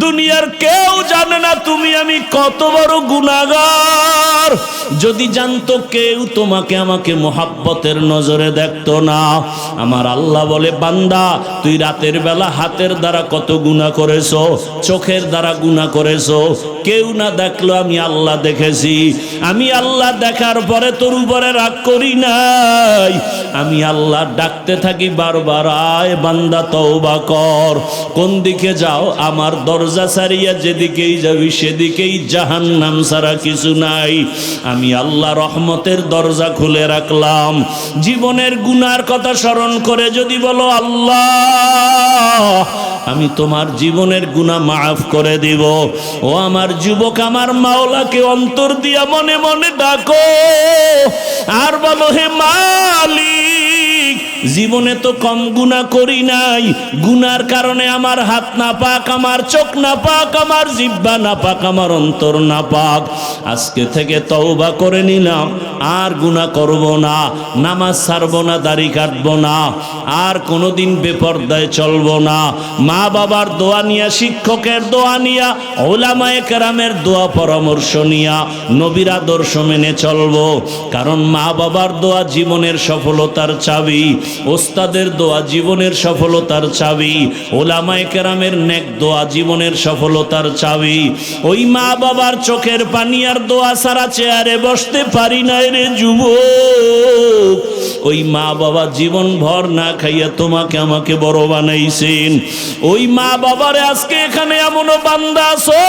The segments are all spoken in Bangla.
দুনিয়ার কেউ জানে না তুমি আমি কত বড় গুনাহগার। যদি জানতো কেউ তোমাকে আমাকে মোহাব্বতের নজরে দেখতো না। আমার আল্লাহ বলে, বান্দা তুই রাতের বেলা হাতের দ্বারা কত গুনাহ করেছো, চোখের দ্বারা গুনাহ করেছো, কেউ না দেখলো আমি আল্লাহ দেখেছি। আমি আল্লাহ দেখার পরে তোর উপরে রাগ করি নাই। আমি আল্লাহ ডাকতে থাকি বারবার, আয় বান্দা তওবা কর। কোন দিকে যাও? আমার দরজা ছাড়িয়া যেদিকেই যাবি সেদিকেই জাহান্নাম ছাড়া কিছু নাই। আমি আল্লাহ রহমতের দরজা খুলে রাখলাম। জীবনের গুনার কথা স্মরণ করে যদি বলো, আল্লাহ আমি তোমার জীবনের গুনাহ মাফ করে দিব। ও আমার যুবক, আমার মাওলাকে অন্তর দিয়া মনে মনে ডাকো আর বলো, হে মালিক, জীবনে তো কম গুনাহ করি নাই। গুনার কারণে আমার হাত না পাক, আমার চোখ না পাক, আমার জিহ্বা না পাক, আমার অন্তর না পাক। আজকে থেকে তওবা করে নিলাম, আর গুনাহ করব না, নামাজ ছাড়ব না, দাড়ি কাটব না, আর কোনোদিন বেপরদায় চলব না। মা বাবার দোয়া নিয়া, শিক্ষকের দোয়া নিয়া, উলামায়ে কেরামের দোয়া পরামর্শ নিয়া নবীর আদর্শ মেনে চলব। কারণ মা বাবার দোয়া জীবনের সফলতার চাবি, ওস্তাদের দোয়া জীবনের সফলতার চাবি, উলামায়ে কেরামের নেক দোয়া জীবনের সফলতার চাবি। ওই মা বাবার চোখের পানি আর দোয়া ছাড়া চেয়ারে বসতে পারি না রে যুবক। ওই মা বাবা জীবন ভর না খাইয়া তোমাকে আমাকে বড় বানাইছেন। ওই মা বাবারে আজকে এখানে এমনও বান্দা আছো,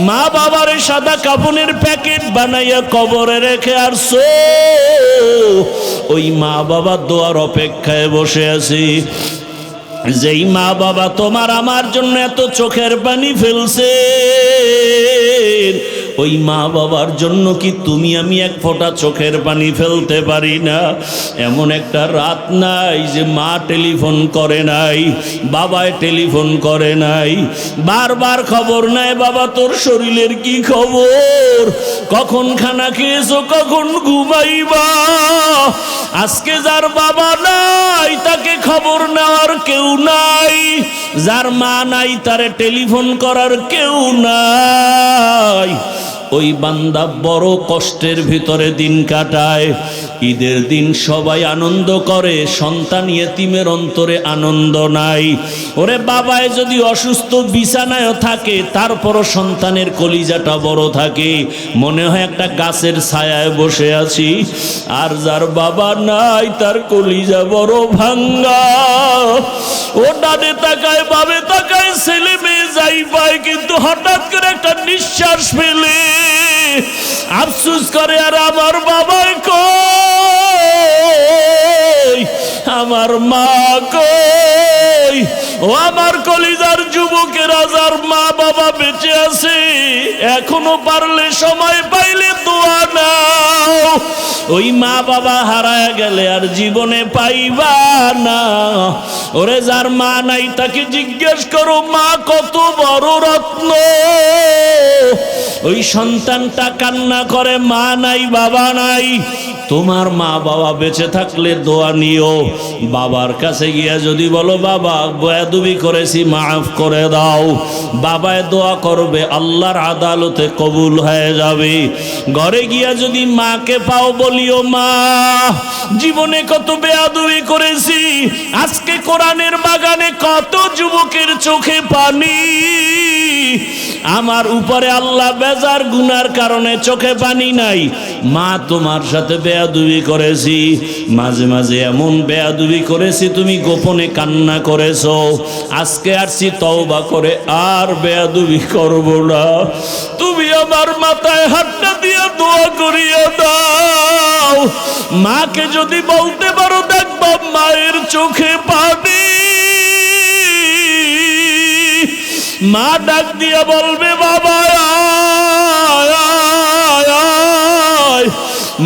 মা বাবারে সাদা কাপড়ের প্যাকেট বানাইয়া কবরে রেখে আসছো। ওই মা বাবা দোয়ার অপেক্ষায় বসে আছি। যেই মা বাবা তোমার আমার জন্য এত চোখের পানি ফেলছে, ওই মা বাবার জন্য কি তুমি আমি এক ফোঁটা চোখের পানি ফেলতে পারি না? এমন একটা রাত নাই যে মা টেলিফোন করে নাই, বাবায় টেলিফোন করে নাই, বারবার খবর নেয়, বাবা তোর শরীরের কি খবর, কখন খানা খেয়েছো, কখন ঘুমাইবা। আজকে যার বাবা নাই তাকে খবর নেওয়ার কেউ নাই, যার মা নাই তারে টেলিফোন করার কেউ নাই। ওই বান্দা বড় কষ্টের ভিতরে দিন কাটায়। ঈদের দিন সবাই আনন্দ করে, সন্তান ইয়েতিমের অন্তরে আনন্দ নাই। ওরে বাবায় যদি অসুস্থ বিছানায় থাকে, তারপরও সন্তানের কলিজাটা বড় থাকে, মনে হয় একটা গাছের ছায়ায় বসে আছি। আর যার বাবা নাই তার কলিজা বড় ভাঙ্গা। ও ডানে তাকায়, বামে তাকায়, ছেলে মেয়ে যাই পায়, কিন্তু হঠাৎ করে একটা নিঃশ্বাস ফেলে আফসোস করে, আর আমার বাবাই কই, আমার মা কই। ও আমার কলিজার যুবকেরা, যার মা বাবা বেঁচে আছে, এখনো পারলে সময় পাইলে দোয়া নাও। ওই মা বাবা হারায় গেলে আর জীবনে পাইবা না। ওরে যার মা নাই তাকে জিজ্ঞেস করো, মা কত বড় রত্ন। ওই সন্তানটা কান্না করে, মা নাই, বাবা নাই। তোমার মা বাবা বেঁচে থাকলে দোয়া নিও। বাবার কাছে গিয়া যদি বলো, বাবা বেয়াদবি করেছি, মাফ করে দাও, বাবায় দোয়া করবে, আল্লাহর আদালতে কবুল হয়ে যাবে। ঘরে গিয়া যদি মাকে পাও, বলিও, মা জীবনে কত বেয়াদবি করেছি, আজকে কোরআনের বাগানে কত যুবকের চোখে পানি, আমার উপরে আল্লাহ বেজার গুনার কারণে চোখে পানি নাই। মা তোমার সাথে বেয়াদবি করেছি, মাঝে মাঝে এমন বেয়াদবি করেছি তুমি গোপনে কান্না করেছো। আজকে আসছি তওবা করে, আর বেয়াদবি করব না। তুমি আমার মাথায় হাতটা দিয়ে দোয়া করিয়ে দাও। মাকে যদি বলতে পারো, দেখবা মায়ের চোখে পানি। মা ডাক দিয়ে বলবে, বাবা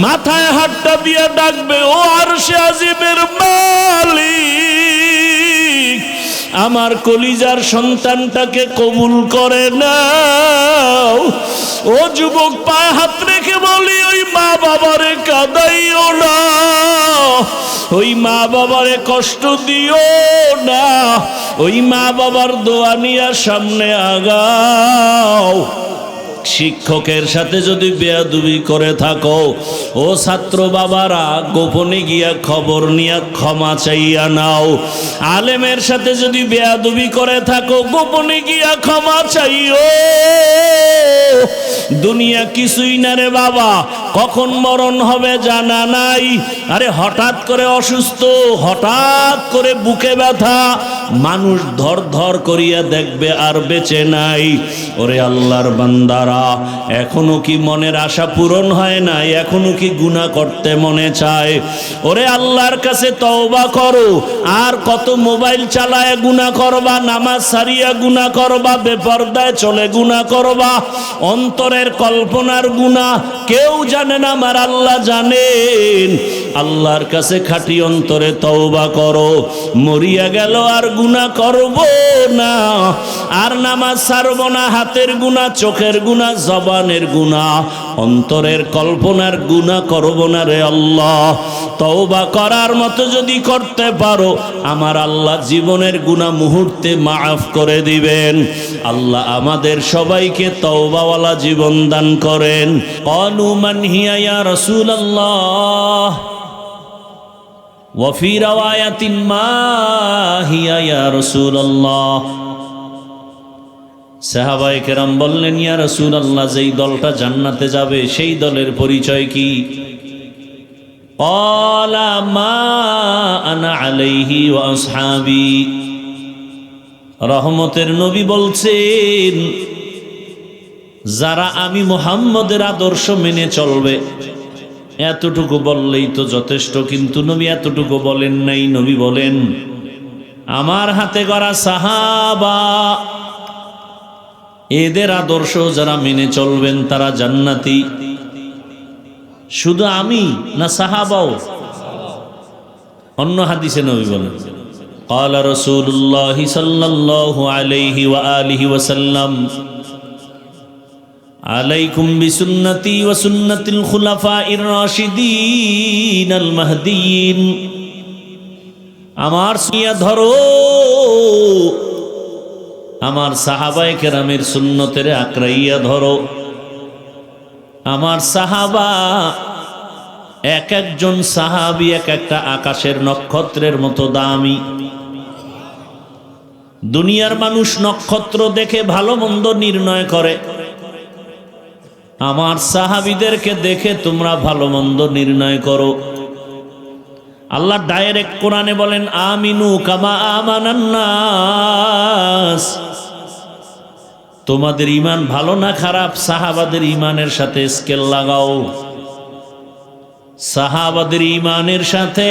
মাথায় হাতটা দিয়ে ডাকবে, ও আরশে আজিমের মালিক, আমার কলিজার সন্তানটাকে কবুল করে নাও। ও যুবক, পায়ে হাত রেখে বলি, ওই মা বাবারে কাঁদাইও না, ওই মা বাবারে কষ্ট দিও না, ওই মা বাবার দোয়া নিয়ে সামনে আগাও। শিক্ষকের সাথে যদি বেয়াদবি করে থাকো, ও ছাত্র বাবারা গোপনে গিয়া খবর নিয়ে ক্ষমা চাইয়া নাও। আলেমের সাথে যদি বেয়াদবি করে থাকো, গোপনে গিয়া ক্ষমা চাইও। দুনিয়া কিছুই না রে বাবা, কখন মরণ হবে জানা নাই। আরে হঠাৎ করে অসুস্থ, হঠাৎ করে বুকে ব্যথা, মানুষ ধর ধর করিয়া দেখবে আর বেঁচে নাই। ওরে আল্লাহর বান্দারা, এখনো কি মনের আশা পূরণ হয় নাই? এখনো কি গুনাহ করতে মনে চায়? ওরে আল্লাহর কাছে তওবা করো। আর কত মোবাইল চালায় গুনাহ করবা, নামাজ সারিয়া গুনাহ করবা, বেপরদায় চলে গুনাহ করবা, অন্তরের কল্পনার গুনাহ কেউ জানে না, আমার আল্লাহ জানেন। আল্লাহর কাছে খাঁটি অন্তরে তওবা করো। মরিয়া গেল আর গুনাহ করব না, আর নামাজ ছাড়ব না, হাতের গুনাহ, চোখের গুনাহ, জবানের গুনাহ, অন্তরের কল্পনার গুনাহ করব না রে আল্লাহ। তওবা করার মতো যদি করতে পারো, আমার আল্লাহ জীবনের গুনাহ মুহূর্তে মাফ করে দিবেন। আল্লাহ আমাদের সবাইকে তওবাওয়ালা জীবন দান করেন। ক্বালু মান হিয়া ইয়া রাসূলুল্লাহ ওয়া ফি রাওয়ায়াতিন মা হিয়া ইয়া রাসূলুল্লাহ। সাহাবায়ে কেরাম বললেন, ইয়া রাসূলুল্লাহ, যেই দলটা জান্নাতে যাবে সেই দলের পরিচয় কি? ক্বালা মা আনা আলাইহি ওয়া আসহাবি। রহমতের নবী বলছেন, যারা আমি মুহাম্মদের আদর্শ মেনে চলবে। এতটুকু বললেই তো যথেষ্ট, কিন্তু নবী এতটুকু বলেন নাই। নবী বলেন, আমার হাতে গড়া সাহাবা, এদের আদর্শ যারা মেনে চলবেন তারা জান্নাতি। শুধু আমি না, সাহাবাও? অন্য হাদিসে নবী বলেন, ক্বালা রাসূলুল্লাহ সাল্লাল্লাহু আলাইহি ওয়া আলিহি ওয়াসাল্লাম, আলাইকুম বিসুন্নতি ওয়া সুন্নাতিল খুলাফাইর রাশিদিন আল মাহদিয়িন। আমার সুন্নাহ ধরো, আমার সাহাবায়ে কেরামের সুন্নতের আঁকড়াইয়া ধরো। আমার সাহাবা, এক একজন সাহাবী এক একটা আকাশের নক্ষত্রের মতো দামি। দুনিয়ার মানুষ নক্ষত্র দেখে ভালো মন্দ নির্ণয় করে, আমার সাহাবীদেরকে দেখে তোমরা ভালো মন্দ নির্ণয় করো। আল্লাহ ডাইরেক্ট কোরআনে বলেন, আমিনু কামা আমানান নাস। তোমাদের ঈমান ভালো না খারাপ, সাহাবাদের ঈমানের সাথে স্কেল লাগাও। সাহাবাদের ঈমানের সাথে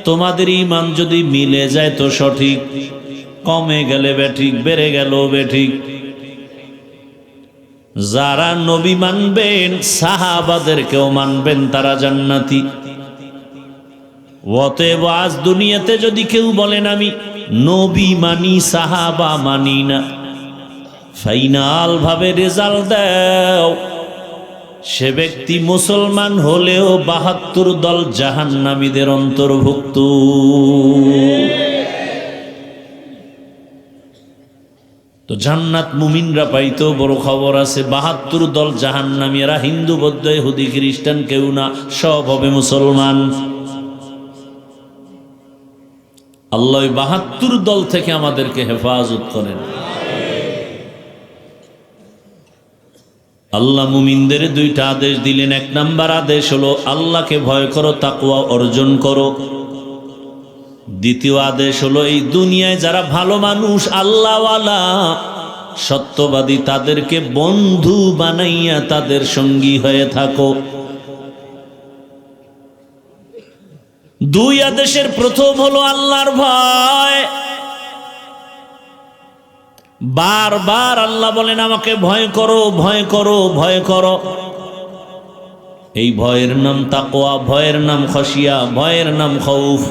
তোমাদের ঈমান যদি মিলে যায় তো সঠিক, কমে গেলে বেঠিক, বেড়ে গেল বেঠিক। যারা নবী মানবেন, সাহাবাদেরকেও মানবেন, তারা জান্নাতি। অতএব আজ দুনিয়াতে যদি কেউ বলেন আমি নবী মানি, সাহাবা মানি না, ফাইনাল ভাবে রেজাল্ট দাও, সে ব্যক্তি মুসলমান হলেও ৭২ দল জাহান্নামীদের অন্তর্ভুক্ত। তো জান্নাত মুমিনরা পাইতো বড় খবর আছে, ৭২ দল জাহান্নামী। এরা হিন্দু, বৌদ্ধ, ইহুদি, খ্রিস্টান কেউ না, সব হবে মুসলমান। আল্লাহ ৭২ দল থেকে আমাদেরকে হেফাজত করেন। আল্লাহ মুমিনদের 2টা আদেশ দিলেন। 1 নাম্বার আদেশ হলো আল্লাহকে ভয় করো, তাকওয়া অর্জন করো। দ্বিতীয় আদেশ হলো এই দুনিয়ায় যারা ভালো মানুষ, আল্লাহওয়ালা, সত্যবাদী, তাদেরকে বন্ধু বানাইয়া তাদের সঙ্গী হয়ে থাকো। 2 আদেশের প্রথম হলো আল্লাহর ভয়। বারবার আল্লাহ বলেন আমাকে ভয় করো, ভয় করো, ভয় করো। এই ভয়ের নাম তাকওয়া, ভয়ের নাম খশিয়া, ভয়ের নাম খৌফ।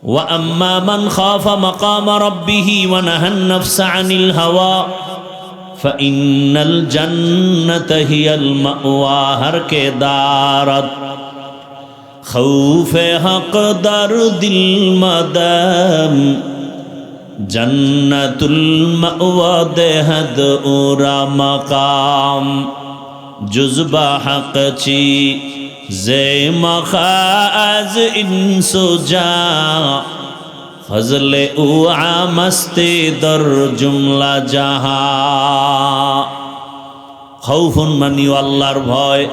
ওয়া আম্মা মান খাফা মাকামা রাব্বিহি ওয়া নাহান নাফসা আনিল হাওয়া ফাইন্নাল জান্নাতা হিয়াল মাওয়া। হর কে দারত খৌফে হক দার দিল মাদাম জন্নতুল মাওয়া দেহদ উরা মাকাম জুজবা হক চি জে মখাজ ইনসুজা ফজলে উ আমস্তে দর জুমলা জাহা। খৌফুন মানিও আল্লাহর ভয়,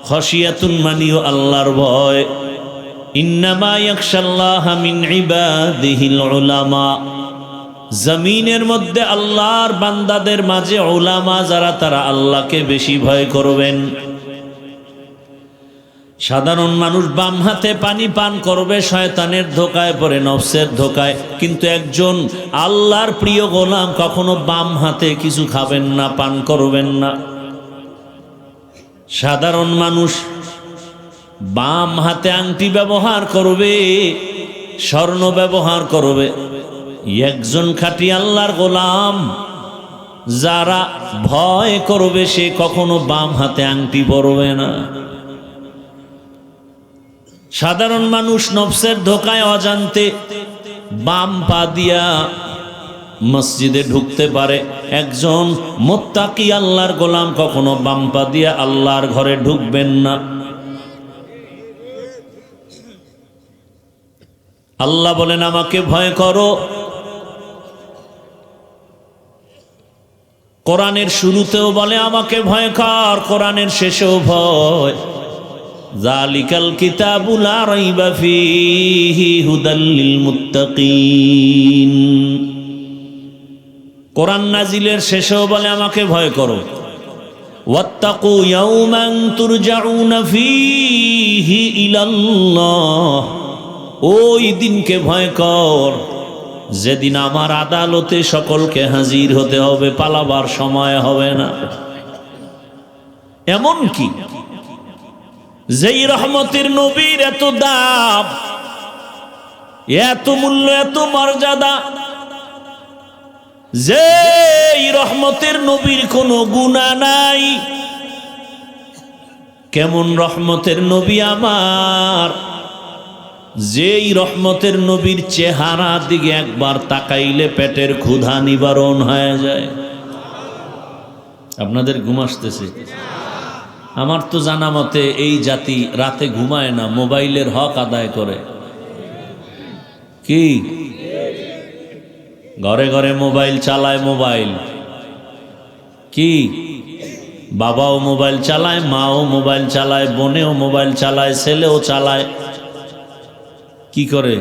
খশিয়াতুন মানিও আল্লাহর ভয়। ইন্নামা ইয়াখশাল্লাহ মিন ইবাদিহিল উলামা। জমিনের মধ্যে আল্লাহর বান্দাদের মাঝে উলামা যারা, তারা আল্লাহকে বেশি ভয় করবেন। সাধারণ মানুষ বাম হাতে পানি পান করবে, শয়তানের ধোকায় পড়ে, নফসের ধোকায়। কিন্তু একজন আল্লাহর প্রিয় গোলাম কখনো বাম হাতে কিছু খাবেন না, পান করবেন না। সাধারণ মানুষ বাম হাতে আংটি ব্যবহার করবে, স্বর্ণ ব্যবহার করবে। একজন খাঁটি আল্লাহর গোলাম যারা ভয় করবে, সে কখনো বাম হাতে আংটি পরবে না। সাধারণ মানুষ নফসের ধোকায় অজান্তে বাম পা দিয়া মসজিদে ঢুকতে পারে। একজন মুত্তাকি আল্লাহর গোলাম কখনো বাম পা দিয়া আল্লাহর ঘরে ঢুকবেন না। আল্লাহ বলেন আমাকে ভয় করো। কোরআনের শুরুতেও বলে আমাকে ভয় কর, কোরআনের শেষেও ভয়। যালিকাল কিতাবু লা রাইবা ফীহি হুদাল লিল মুত্তাকিন। কোরআন নাজিলের শেষেও বলে আমাকে ভয় করো। ওয়াত্তাকু ইয়াওমান তুরজাউনা ফীহি ইলাল্লাহ। ওই দিনকে ভয় কর যেদিন আমার আদালতে সকলকে হাজির হতে হবে, পালাবার সময় হবে না। এমন কি যেই রহমতের নবীর এত দাম, এত মূল্য, এত মর্যাদা, যেই রহমতের নবীর কোনো গুনাহ নাই। কেমন রহমতের নবী আমার, যেই রহমতের নবীর চেহারা দিকে একবার তাকাইলে পেটের ক্ষুধা নিবারণ হয়ে যায়। আপনাদের ঘুম আসতেছে? আমার তো জানা মতে এই জাতি রাতে ঘুমায় না, মোবাইলের হক আদায় করে। কি ঘরে ঘরে মোবাইল চালায়, মোবাইল কি বাবাও মোবাইল চালায়, মাও মোবাইল চালায়, বোনেও মোবাইল চালায়, ছেলেও চালায়। কি করে?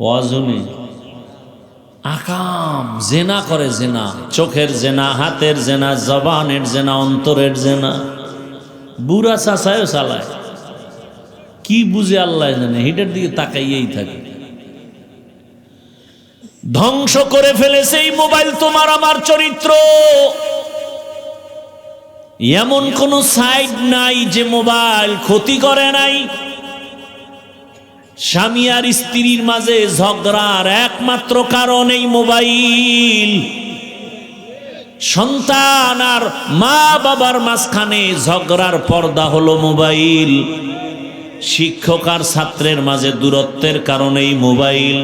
ওয়াজুনি আকাম জেনা করে, জেনা, চোখের জেনা, হাতের জেনা, জবানের জেনা, অন্তরের জেনা। বুড়া চাচায়ও চালায়। কি বুঝে আল্লাহ জানে, হিটার দিকে তাকাইয়েই থাকে। ধ্বংস করে ফেলেছে এই মোবাইল তোমার আমার চরিত্র। এমন কোন সাইড নাই যে মোবাইল ক্ষতি করে নাই। স্বামী আর স্ত্রীর মাঝে ঝগড়ার একমাত্র কারণ এই মোবাইল। সন্তান আর মা বাবার মাঝখানে ঝগড়ার পর্দা হলো মোবাইল। শিক্ষক আর ছাত্রের মাঝে দূরত্বের কারণেই মোবাইল।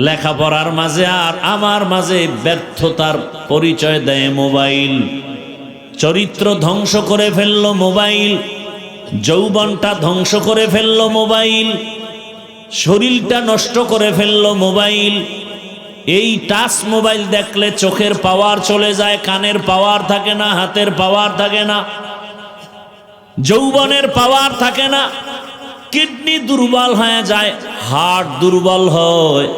লেখাপড়ার মাঝে আর আমার মাঝে ব্যর্থতার পরিচয় দেয় মোবাইল। চরিত্র ধ্বংস করে ফেললো মোবাইল। যৌবনটা ধ্বংস করে ফেললো মোবাইল। শরীরটা নষ্ট করে ফেললো মোবাইল। এই টাচ মোবাইল দেখলে চোখের পাওয়ার চলে যায়, কানের পাওয়ার থাকে না, হাতের পাওয়ার থাকে না, যৌবনের পাওয়ার থাকে না, কিডনি দুর্বল হয়ে যায়, হার্ট দুর্বল হয়।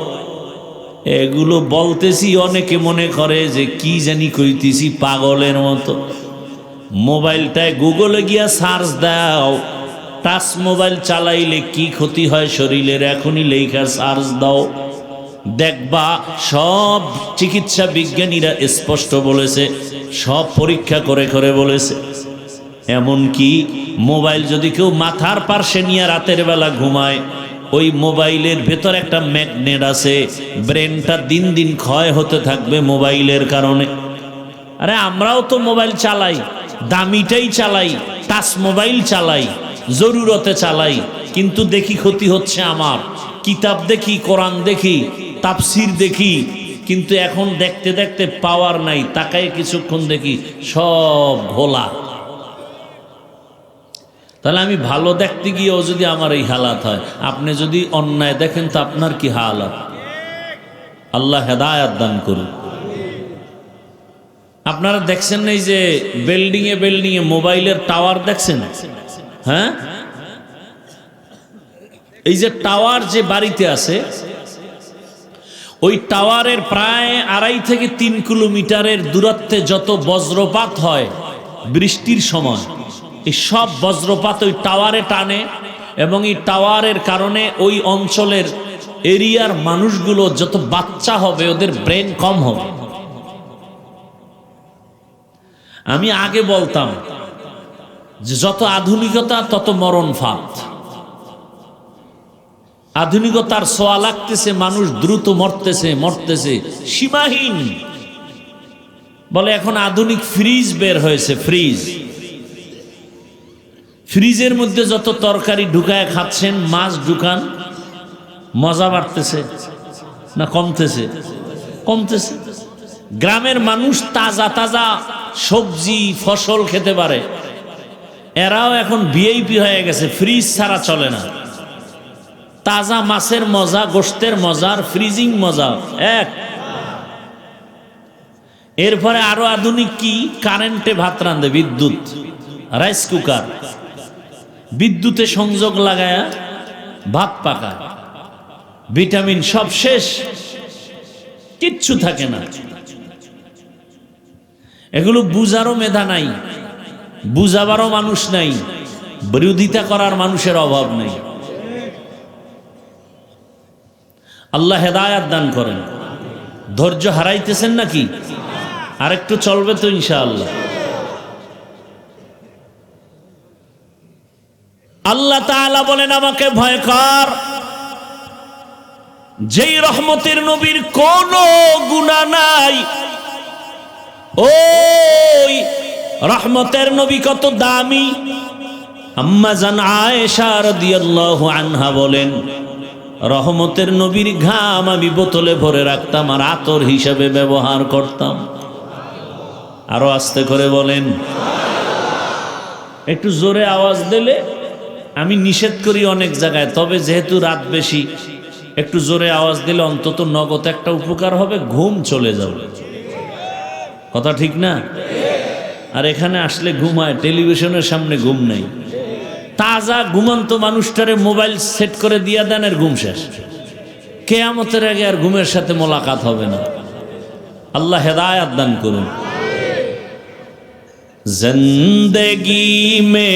এগুলো বলতেছি, অনেকে মনে করে যে কি জানি কইতেছি পাগলের মতো। মোবাইলটায় গুগলে গিয়া সার্চ দাও, টাচ মোবাইল চালাইলে কি ক্ষতি হয় শরীরের, এখনই লেখা সার্চ দাও, দেখবা সব চিকিৎসা বিজ্ঞানীরা স্পষ্ট বলেছে, সব পরীক্ষা করে করে বলেছে। এমন কি মোবাইল যদি কেউ মাথার পার্শ্বে নিয়ে রাতের বেলা ঘুমায়, ওই মোবাইলের ভেতর একটা ম্যাগনেট আছে, ব্রেনটা দিন দিন ক্ষয় হতে থাকবে মোবাইলের কারণে। আরে আমরাও তো মোবাইল চালাই, দামিটাই চালাই, টাচ মোবাইল চালাই, জরুরতে চালাই, কিন্তু দেখি ক্ষতি হচ্ছে আমার। কিতাব দেখি, কোরআন দেখি, তাফসির দেখি, কিন্তু এখন দেখতে দেখতে পাওয়ার নাই, তাকায় কিছুক্ষণ দেখি সব ঘোলা। তাহলে আমি ভালো দেখতে গিয়েও যদি আমার এই হালাত হয়, আপনি যদি অন্যায় দেখেন তো আপনার কি হালাত? আল্লাহ হেদায়াত দান করুন। আপনারা দেখছেন না এই যে বিল্ডিং এ বিল্ডিং এ মোবাইলের টাওয়ার দেখছেন? হ্যাঁ, এই যে টাওয়ার যে বাড়িতে আছে, ওই টাওয়ারের প্রায় 2.5 থেকে 3 কিলোমিটারের দূরত্বে যত বজ্রপাত হয় বৃষ্টির সময়, এই সব বজ্রপাত ওই টাওয়ারে টানে, এবং এই টাওয়ারের কারণে ওই অঞ্চলের এরিয়ার মানুষগুলো যত বাচ্চা হবে ওদের ব্রেন কম হবে। আমি আগে বলতাম যে যত আধুনিকতা তত মরণ ফাঁদ। আধুনিকতার ছোঁয়া লাগতেছে, মানুষ দ্রুত মরতেছে সীমাহীন। বলে এখন আধুনিক ফ্রিজ বের হয়েছে, ফ্রিজের মধ্যে যত তরকারি ঢুকায় খাচ্ছেন, মাছ ঢুকান, মজা বাড়তেছে না কমতেছে? কমতেছে। গ্রামের মানুষ তাজা তাজা সবজি ফসল খেতে পারে, এরাও এখন ভিআইপি হয়ে গেছে, ফ্রিজ ছাড়া চলে না। তাজা মাছের মজা, গোশতের মজার ফ্রিজিং মজা এক। এরপরে আরো আধুনিক কি, কারেন্টে ভাত রান্ধে, বিদ্যুৎ, রাইস কুকার, বিদ্যুতে সংযোগ লাগায়া ভাত পাকায়, ভিটামিন সব শেষ, কিচ্ছু থাকে না। এগুলো বুঝারও মেধা নাই, বুঝাবারও মানুষ নাই, বিরোধিতা করার মানুষের অভাব নেই। আল্লাহ হেদায়াত দান করেন। ধৈর্য হারাইতেছেন নাকি? আরেকটু চলবে তো ইনশাআল্লাহ। আল্লাহ তাআলা বলেন আমাকে ভয় কর, যেই রহমতের নবীর কোনো গুনাহ নাই, ওই রহমতের নবী কত দামি। আম্মা জান আয়েশা রাদিয়াল্লাহু আনহা বলেন, রহমতের নবীর ঘাম আমি বোতলে ভরে রাখতাম আর আতর হিসাবে ব্যবহার করতাম। আরো আস্তে করে বলেন, একটু জোরে আওয়াজ দিলে আমি নিষেধ করি অনেক জায়গায়, তবে যেহেতু রাত বেশি, একটু জোরে আওয়াজ দিলে অন্তত নগদ একটা উপকার হবে, ঘুম চলে যাবে। কথা ঠিক না? আর এখানে আসলে ঘুমায়, টেলিভিশনের সামনে ঘুম নেই। তাজা ঘুমন্ত মানুষটারে মোবাইল সেট করে দিয়া দেন, এর ঘুম শেষ। কিয়ামতের আগে আর ঘুমের সাথে মোলাকাত হবে না। আল্লাহ হেদায়াত দান করুন। জিন্দেগি মে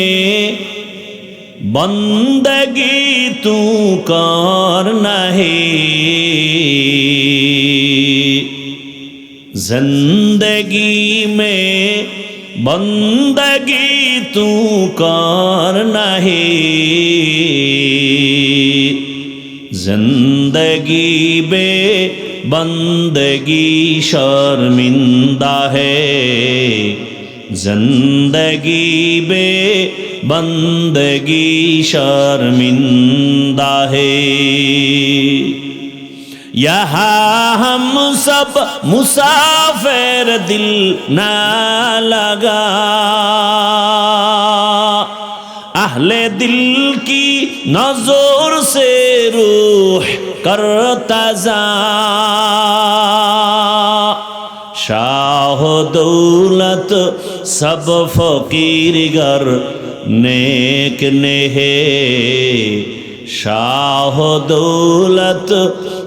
বন্দগি তু করনা হে, जिंदगी में बंदगी तू करना है, जिंदगी बे बंदगी शर्मिंदा है, जिंदगी बे बंदगी शर्मिंदा है। यहाँ हम सब मुसाफिर दिल ना लगा, अहले दिल की नजर से रूह करता जा, शाह दौलत सब फकीर गर नेक ने है, शाह दौलत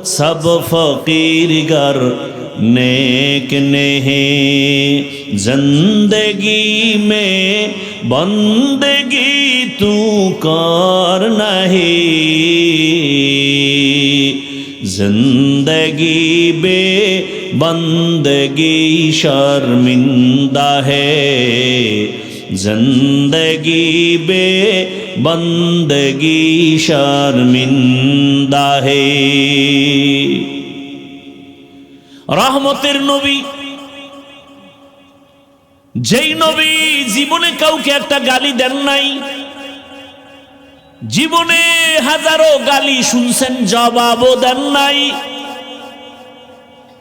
सब फकीर गर नेक ने है, जिंदगी में बंदगी तू करना है, जिंदगी बे बंदगी शर्मिंदा है, जिंदगी बे बंदगी शर्मिंदा है। रहमतेर नबी, যেই নবী জীবনে কাউকে একটা গালি দেন নাই, জীবনে হাজারো গালি শুনছেন, জবাবও দেন নাই।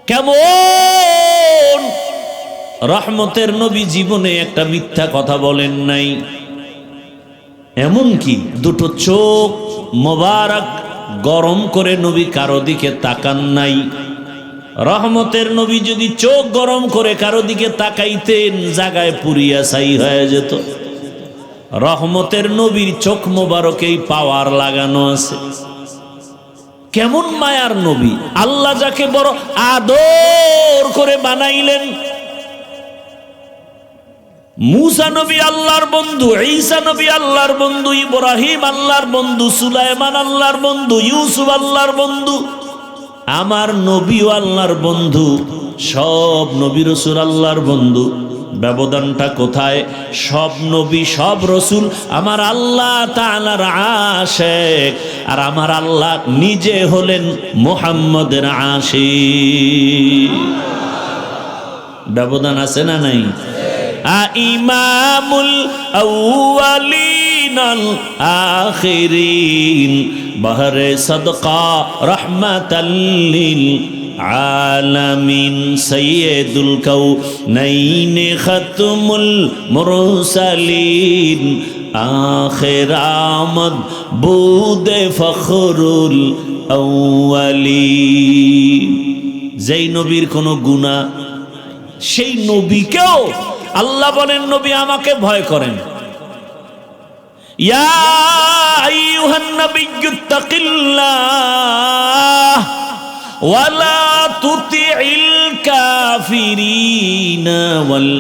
কেমন রহমতের নবী জীবনে একটা মিথ্যা কথা বলেন নাই। এমনকি দুটো চোখ মোবারক গরম করে নবী কারো দিকে তাকান নাই। রহমতের নবী যদি চোখ গরম করে কারো দিকে তাকাইতেন, জায়গায় পুরিয়া ছাই হয়ে যেত। রহমতের নবীর চোখ মোবারকেই পাওয়ার লাগানো আছে। কেমন মায়ার নবী! আল্লাহ যাকে বড় আদর করে বানাইলেন। মুসা নবী আল্লাহর বন্ধু, ঈসা নবী আল্লাহর বন্ধু, ইব্রাহিম আল্লাহর বন্ধু, সুলাইমান আল্লাহর বন্ধু, ইউসুফ আল্লাহর বন্ধু। আমার নবীও আল্লাহর বন্ধু, সব নবী রাসূল আল্লাহর বন্ধু। ব্যবধানটা কোথায়? সব নবী সব রাসূল আমার আল্লাহ তাআলার আশিক, আর আমার আল্লাহ নিজে হলেন মুহাম্মদের আশিক। ব্যবধান আছে না নাই? ইমামুল আউয়ালিন আল আখিরিন বহরে সদকা রহমাতাল লিল আলামিন সাইয়্যিদুল কাউনাইন খাতমুল মুরসালিন আখির আমদ বুদে ফখরুল আউয়ালিন। যেই নবীর কোনো গুনাহ, সেই নবীকেও আল্লাহ বলেন নবী আমাকে ভয় করেন। ইয়া আইয়ুহান নাবিয়্যুত্তাকিল্লাহ ওয়ালা তুতিইল কাফিরিনা ওয়াল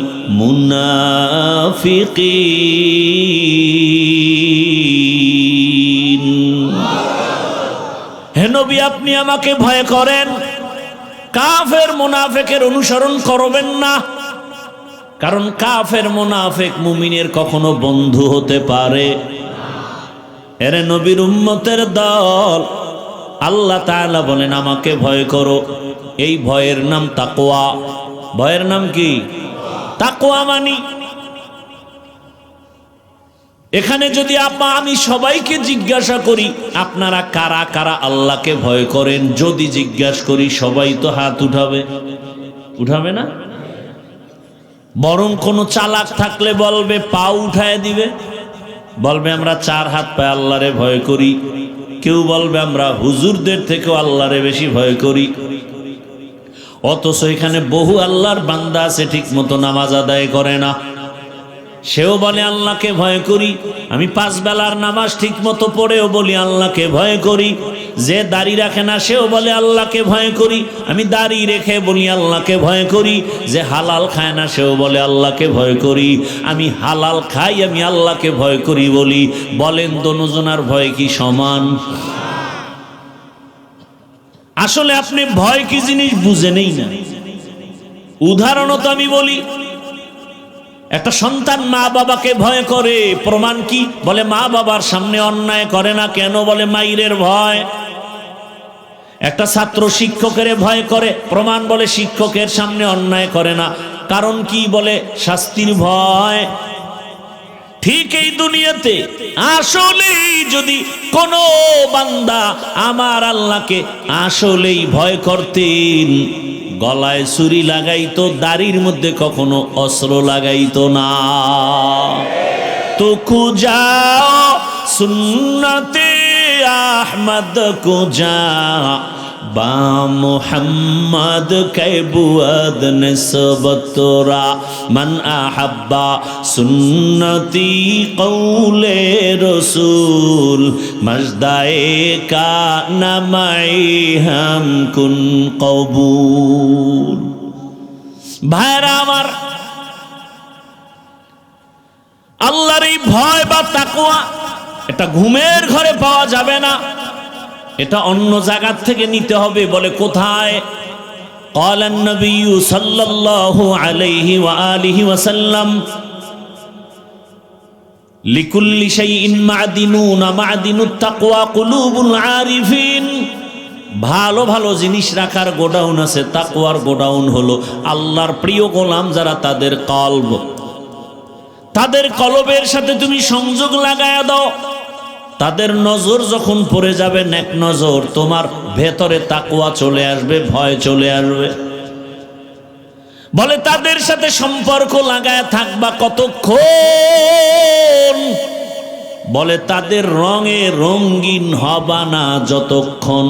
মুনাফিকিন। হে নবী আপনি আমাকে ভয় করেন, কাফের মুনাফিকের অনুসরণ করবেন না। কারণ কাফের মুনাফিক মুমিনের কখনো বন্ধু হতে পারে। এরে নবীর উম্মতের দল, আল্লাহ তাআলা বলেন আমাকে ভয় করো। এই ভয়ের নাম তাকওয়া। ভয়ের নাম কি? তাকওয়া। মানি এখানে যদি আমি সবাইকে জিজ্ঞাসা করি আপনারা কারা কারা আল্লাহকে ভয় করেন, যদি জিজ্ঞাসা করি সবাই তো হাত উঠাবে, উঠাবে না? বরং কোন চালাক থাকলে বলবে, পা উঠায় দিবে, বলবে আমরা 4 হাত পায়ে আল্লাহরে ভয় করি। কেউ বলবে আমরা হুজুরদের থেকেও আল্লাহরে বেশি ভয় করি। অথচ এখানে বহু আল্লাহর বান্দা আছে ঠিক মতো নামাজ আদায় করে না, সেও বলে আল্লাহকে ভয় করি। আমি 5 বেলার নামাজ ঠিক মতো পড়েও বলি আল্লাহকে ভয় করি। যে দাড়ি রাখে না সেও বলে আল্লাহকে ভয় করি। আমি দাড়ি রেখে বলি আল্লাহকে ভয় করি। যে হালাল খায় না সেও বলে আল্লাহকে ভয় করি। আমি হালাল খাই, আমি আল্লাহকে ভয় করি বলি। বলেন দোনোজনার ভয় কি সমান? আসলে আপনি ভয় কি জিনিস বুঝেনই না। উদাহরণত আমি বলি, একটা সন্তান মা বাবাকে ভয় করে, প্রমাণ কি? বলে মা বাবার সামনে অন্যায় করে না কেন? বলে মাইরের ভয়। একটা ছাত্র শিক্ষকের ভয় করে, প্রমাণ? বলে শিক্ষকের সামনে অন্যায় করে না, কারণ কি? বলে শাস্তির ভয়। ঠিক এই দুনিয়াতে আসলেই যদি কোনো বান্দা আমার আল্লাহকে আসলেই ভয় করতেন, গলায় ছুরি লাগাইতো, দাড়ির মধ্যে কখনো অস্ত্র লাগাইতো না। তো কুজা সুন্নতে আহমদ কুজা বা মুহাম্মদ কে বুয়াদ নিসবতরা মান আহাব্বা সুন্নতি কৌলে রসুল মজদায়ে কা নামাই হাম কুন কবুল। ভাইরা আমার, আল্লাহর এই ভয় বা তাকওয়া এটা ঘুমের ঘরে পাওয়া যাবে না, এটা অন্য জায়গা থেকে নিতে হবে। বলে কোথায়? ক্বালান নবী সাল্লাল্লাহু আলাইহি ওয়া আলিহি ওয়াসাল্লাম লিকুল্লি শাইইন মা'দিনুন মা'দিনুত তাকওয়া কুলুবুল আরিফিন। ভালো ভালো জিনিস রাখার গোডাউন আছে, তাকওয়ার গোডাউন হলো আল্লাহর প্রিয় গোলাম যারা, তাদের কলব, তাদের কলবের সাথে তুমি সংযোগ লাগায়া দাও। তাদের নজর যখন পড়ে যাবে নেক নজর, তোমার ভেতরে তাকওয়া চলে আসবে, ভয় চলে আসবে। বলে তাদের সাথে সম্পর্ক লাগায় থাকবা কতক্ষণ? বলে তাদের রঙে রঙিন হবা না যতক্ষণ।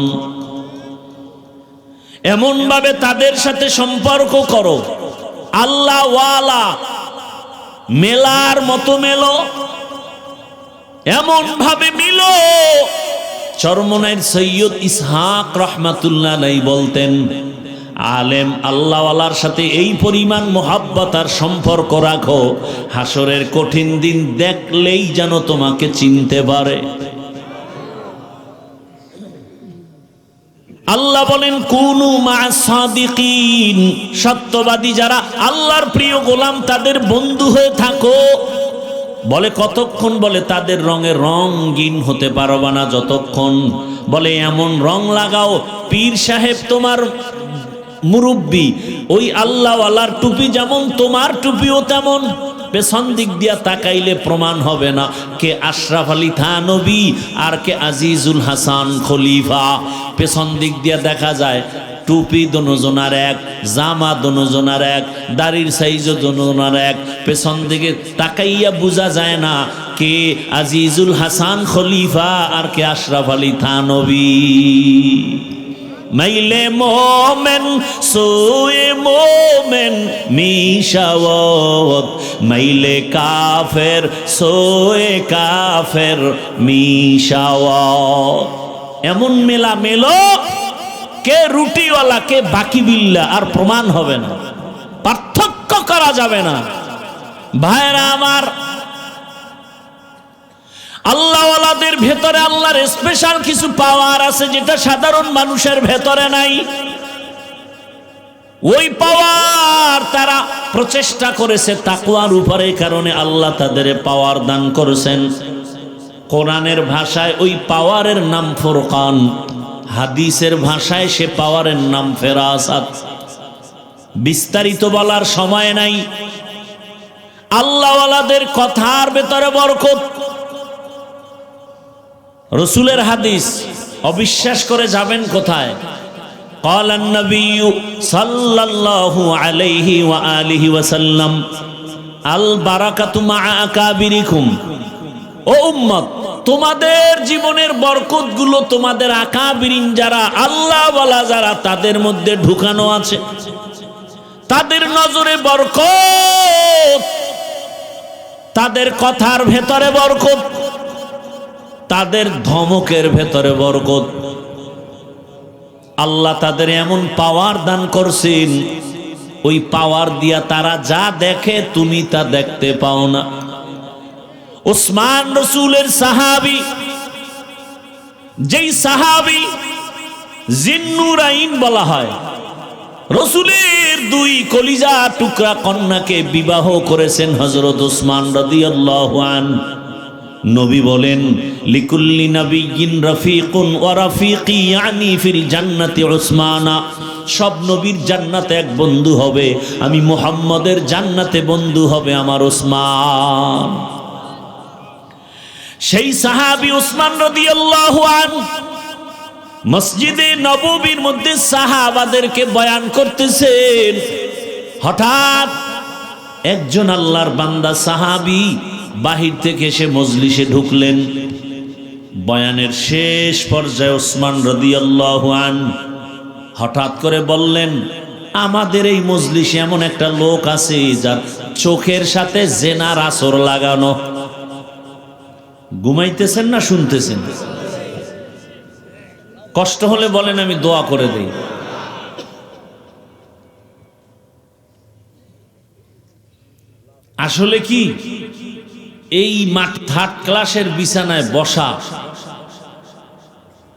এমন ভাবে তাদের সাথে সম্পর্ক করো, আল্লাহ ওয়ালা মেলার মতো মেলো, এমন ভাবে মিলো। চরমনাইর সৈয়দ ইসহাক রহমাতুল্লাহ আলাইহি বলতেন, আলেম আল্লাহওয়ালার সাথে এই পরিমাণ মোহাব্বত আর সম্পর্ক রাখো, হাসরের কঠিন দিন দেখলেই যেন তোমাকে চিনতে পারে। আল্লাহ বলেন কুনু মা'আস সাদিকিন, সত্যবাদী যারা আল্লাহর প্রিয় গোলাম তাদের বন্ধু হয়ে থাকো। বলে কতক্ষণ? বলে তাদের রঙে রঙিন হতে পারবা না যতক্ষণ। বলে এমন রং লাগাও, পীর সাহেব তোমার মুরব্বী, ওই আল্লাহওয়ালার টুপি যেমন তোমার টুপিও তেমন। পেছন দিক দিয়া তাকাইলে প্রমাণ হবে না কে আশরাফ আলী থানবী আর কে আজিজুল হাসান খলিফা। পেছন দিক দিয়া দেখা যায় টুপি দোনোজনার এক, জামা দোনোজনার এক, দাড়ির সাইজও দোনোজনার এক। পেছন দিকে তাকাইয়া বোঝা যায় না কে আজিজুল হাসান খলিফা আর কে আশরাফ আলী থানবী। মাইলে মোমেন সোয়ে মোমেন মিশাওয়াত, মাইলে কাফের সোয়ে কাফের মিশাওয়াত। এমন মেলা মেলো, কে রুটিওয়ালা কে বাকি বিল্লা, আর প্রমাণ হবে না, পার্থক্য করা যাবে না। ভাইরা আমার, আল্লাহওয়ালাদের ভেতরে আল্লাহর স্পেশাল কিছু পাওয়ার আছে যেটা সাধারণ মানুষের ভেতরে নাই। ওই পাওয়ার তারা প্রচেষ্টা করেছে তাকওয়ার উপরে, কারণে আল্লাহ তাদের পাওয়ার দান করেছেন। কোরআনের ভাষায় ওই পাওয়ারের নাম ফুরকান, হাদিসের ভাষায় সে পাওয়ারের নাম ফেরাসাত। বিস্তারিত বলার সময় নাই। আল্লাহওয়ালাদের কথার ভেতরে বরকত। রসুলের হাদিস অবিশ্বাস করে যাবেন কোথায়? ক্বালান নবিয়্যু সাল্লাল্লাহু আলাইহি ওয়া আলিহি ওয়াসাল্লাম আল বারাকাতু মা'a আকাবিরিকুম। ও উম্মত, তোমাদের জীবনের বরকতগুলো তোমাদের আকাবিরিন যারা আল্লাহওয়ালা যারা তাদের মধ্যে ঢুকানো আছে। তাদের নজরে বরকত, তাদের কথার ভেতরে বরকত, তাদের ধমকের ভেতরে বরকত। আল্লাহ তাদের এমন পাওয়ার দান করছেন, ওই পাওয়ার দিয়া তারা যা দেখে তুমি তা দেখতে পাও না। উসমান রসুলের সাহাবী, যেই সাহাবী জিন্নুরাইন বলা হয়, রসুলের দুই কলিজা টুকরা কন্যাকে বিবাহ করেছেন হযরত উসমান রাদিয়াল্লাহু আনহু। নবী বলেন লিকুল্লি নাবিয়্যিন রাফিকুন ওয়া রাফিকি ইয়ানি ফিল জান্নাতি উসমানা। সব নবীর জান্নাতে এক বন্ধু হবে, আমি মুহাম্মদের জান্নাতে বন্ধু হবে আমার উসমান। সেই সাহাবী উসমান রাদিয়াল্লাহু আনহু মসজিদে নববীর মধ্যে সাহাবাদেরকে বয়ান করতেছেন। হঠাৎ একজন আল্লাহর বান্দা সাহাবী বাহির থেকে এসে মজলিসে ঢুকলেন। বয়ানের শেষ পর্যায়ে উসমান রাদিয়াল্লাহু আনহু হঠাৎ করে বললেন, আমাদের এই মজলিসে এমন একটা লোক আছে যার চোখের সাথে জেনার আসর লাগানো। ঘুমাইতেছেন না শুনতেছেন? কষ্ট হলে বলেন, আমি দোয়া করে দেই। আসলে কি এই থার্ড ক্লাসের বিছানায় বসা,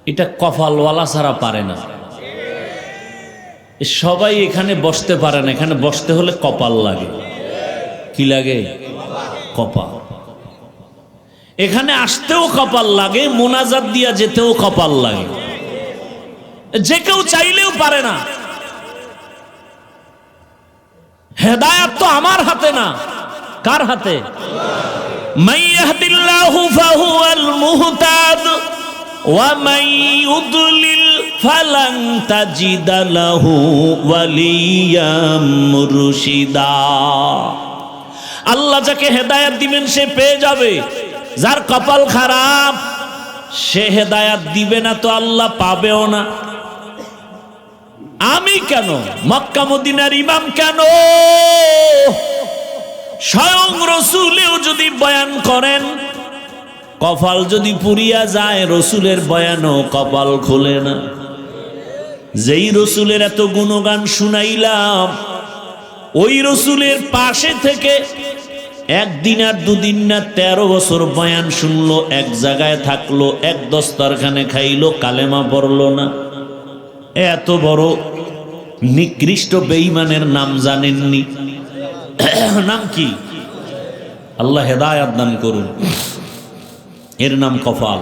এটা কপালওয়ালা ছাড়া পারে না। সবাই এখানে বসতে পারে না, এখানে বসতে হলে কপাল লাগে। কি লাগে? কপাল। এখানে আসতেও কপাল লাগে, মোনাজাত দিয়া যেতেও কপাল লাগে। যে কেউ চাইলেও পারে না। হেদায়েত তো আমার হাতে না, কার হাতে? মান ইয়াহদিল্লাহু ফাহুয়াল মুহতাদ ওয়া মান ইউদ্লিল ফালান তাজিদা লাহু ওয়ালিয়াম মুরশিদা। আল্লাহ যাকে হেদায়েত দিবেন সে পেয়ে যাবে, যার কপাল খারাপ সে হেদায়েত দিবে না তো আল্লাহ পাবেও না। আমি কেন, মক্কা মদিনার ইমাম কেন, স্বয়ং রসুলেও যদি বয়ান করেন কপাল যদি পুরিয়া যায়, রসুলের বয়ানও কপাল খোলে না। যেই রসুলের এত গুণগান শুনাইলাম, ওই রসুলের পাশে থেকে একদিন আর দুদিন না 13 বছর বয়ান শুনলো, এক জায়গায় থাকলো, এক দস্তরখানে খাইলো, কালেমা পড়লো না। এত বড় নিকৃষ্ট বেঈমানের নাম জানেননি? নাম কি? আল্লাহ হেদায়েত দান করুন। এর নাম কপাল।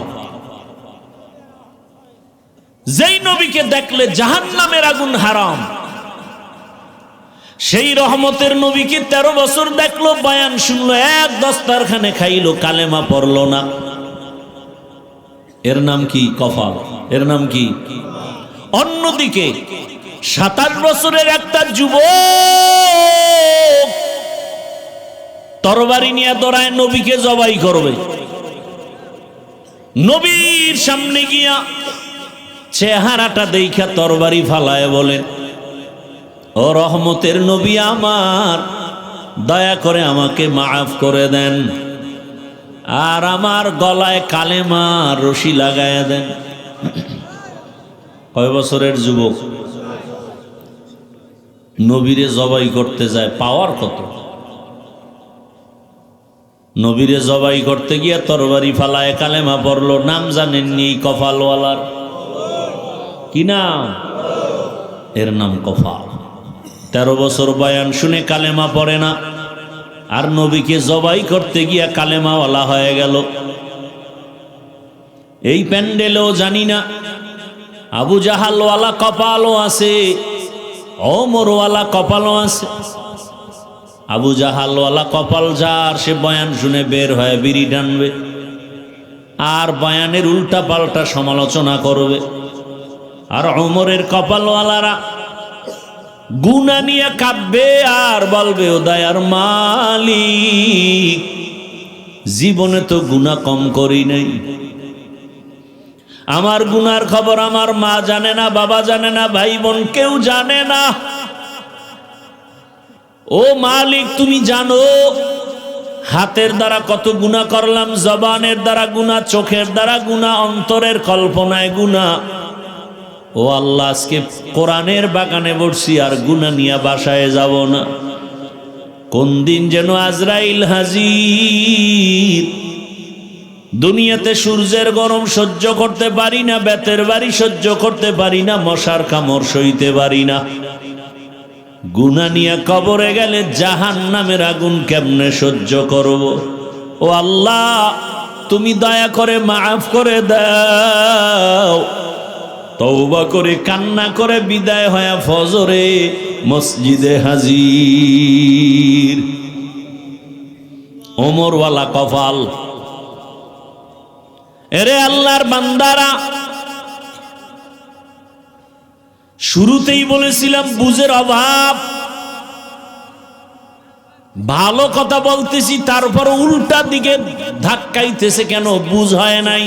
যেই নবীকে দেখলে জাহান্নামের আগুন হারাম, সেই রহমতের নবীকে 13 বছর দেখলো, বয়ান শুনলো, এক দস্তরখানে খাইলো, কালেমা পড়লো না। এর নাম কি? কপাল। এর নাম কি? অন্যদিকে 27 বছরের একটা যুবক তরবারি নিয়ে দৌড়ায় নবীকে জবাই করবে। নবীর সামনে গিয়া চেহারাটা দেখা তরবারি ফালায় বলেন, ও রহমতের নবী আমার, দয়া করে আমাকে মাফ করে দেন, আর আমার গলায় কালেমা রশি লাগায়া দেন। কয় বছরের যুবক নবীরে জবাই করতে যায়, পাওয়ার কত! নবীরে জবাই করতে গিয়া তরবারি ফালায় কালেমা পড়লো। নাম জানেননি? কপালওয়ালার কি নাম? এর নাম কপাল। 13 বছর বয়ান শুনে কালেমা পড়ে না, আর নবীকে জবাই করতে গিয়া কালেমাওয়ালা হয়ে গেল। এই প্যান্ডেলেও জানি না আবু জাহালওয়ালা কপালও আছে, ওমরওয়ালা কপালও আছে। আবু জাহালওয়ালা কপাল যার, সে বয়ান শুনে বের হয়ে বিড়ি টানবে, আর বয়ানের উল্টা পাল্টা সমালোচনা করবে। আর ওমরের কপালওয়ালারা গুনাহ নিয়ে কাঁদবে আর বলবে, ও দয়ার মালিক, জীবনে তো গুনাহ কম করি নাই, আমার গুনার খবর আমার মা জানে না, বাবা জানে না, ভাই বোন কেউ জানে না। ও মালিক, তুমি জানো হাতের দ্বারা কত গুনাহ করলাম, জবানের দ্বারা গুনাহ, চোখের দ্বারা গুনাহ, অন্তরের কল্পনায় গুনাহ। ও আল্লাহ, আজকে কোরআনের বাগানে বসছি আর গুনাহ নিয়ে বাসায় যাব না। কোন দিন যেন আজরাইল হাজির। দুনিয়াতে সূর্যের গরম সহ্য করতে পারি না, বেতের বাড়ি সহ্য করতে পারি না, মশার কামড় সইতে পারি না। গুনাহ নিয়ে কবরে গেলে জাহান্নামের আগুন কেমনে সহ্য করব? ও আল্লাহ, তুমি দয়া করে মাফ করে দাও। তওবা করে কান্না করে বিদায় হয়ে ফজরে মসজিদে হাজির। ওমরওয়ালা কপাল। এরে আল্লাহর বান্দারা, শুরুতেই বলেছিলাম বুঝের অভাব। ভালো কথা বলতেছি, তারপর উল্টা দিকে ধাক্কাইতেছে কেন? বুঝ হয় নাই।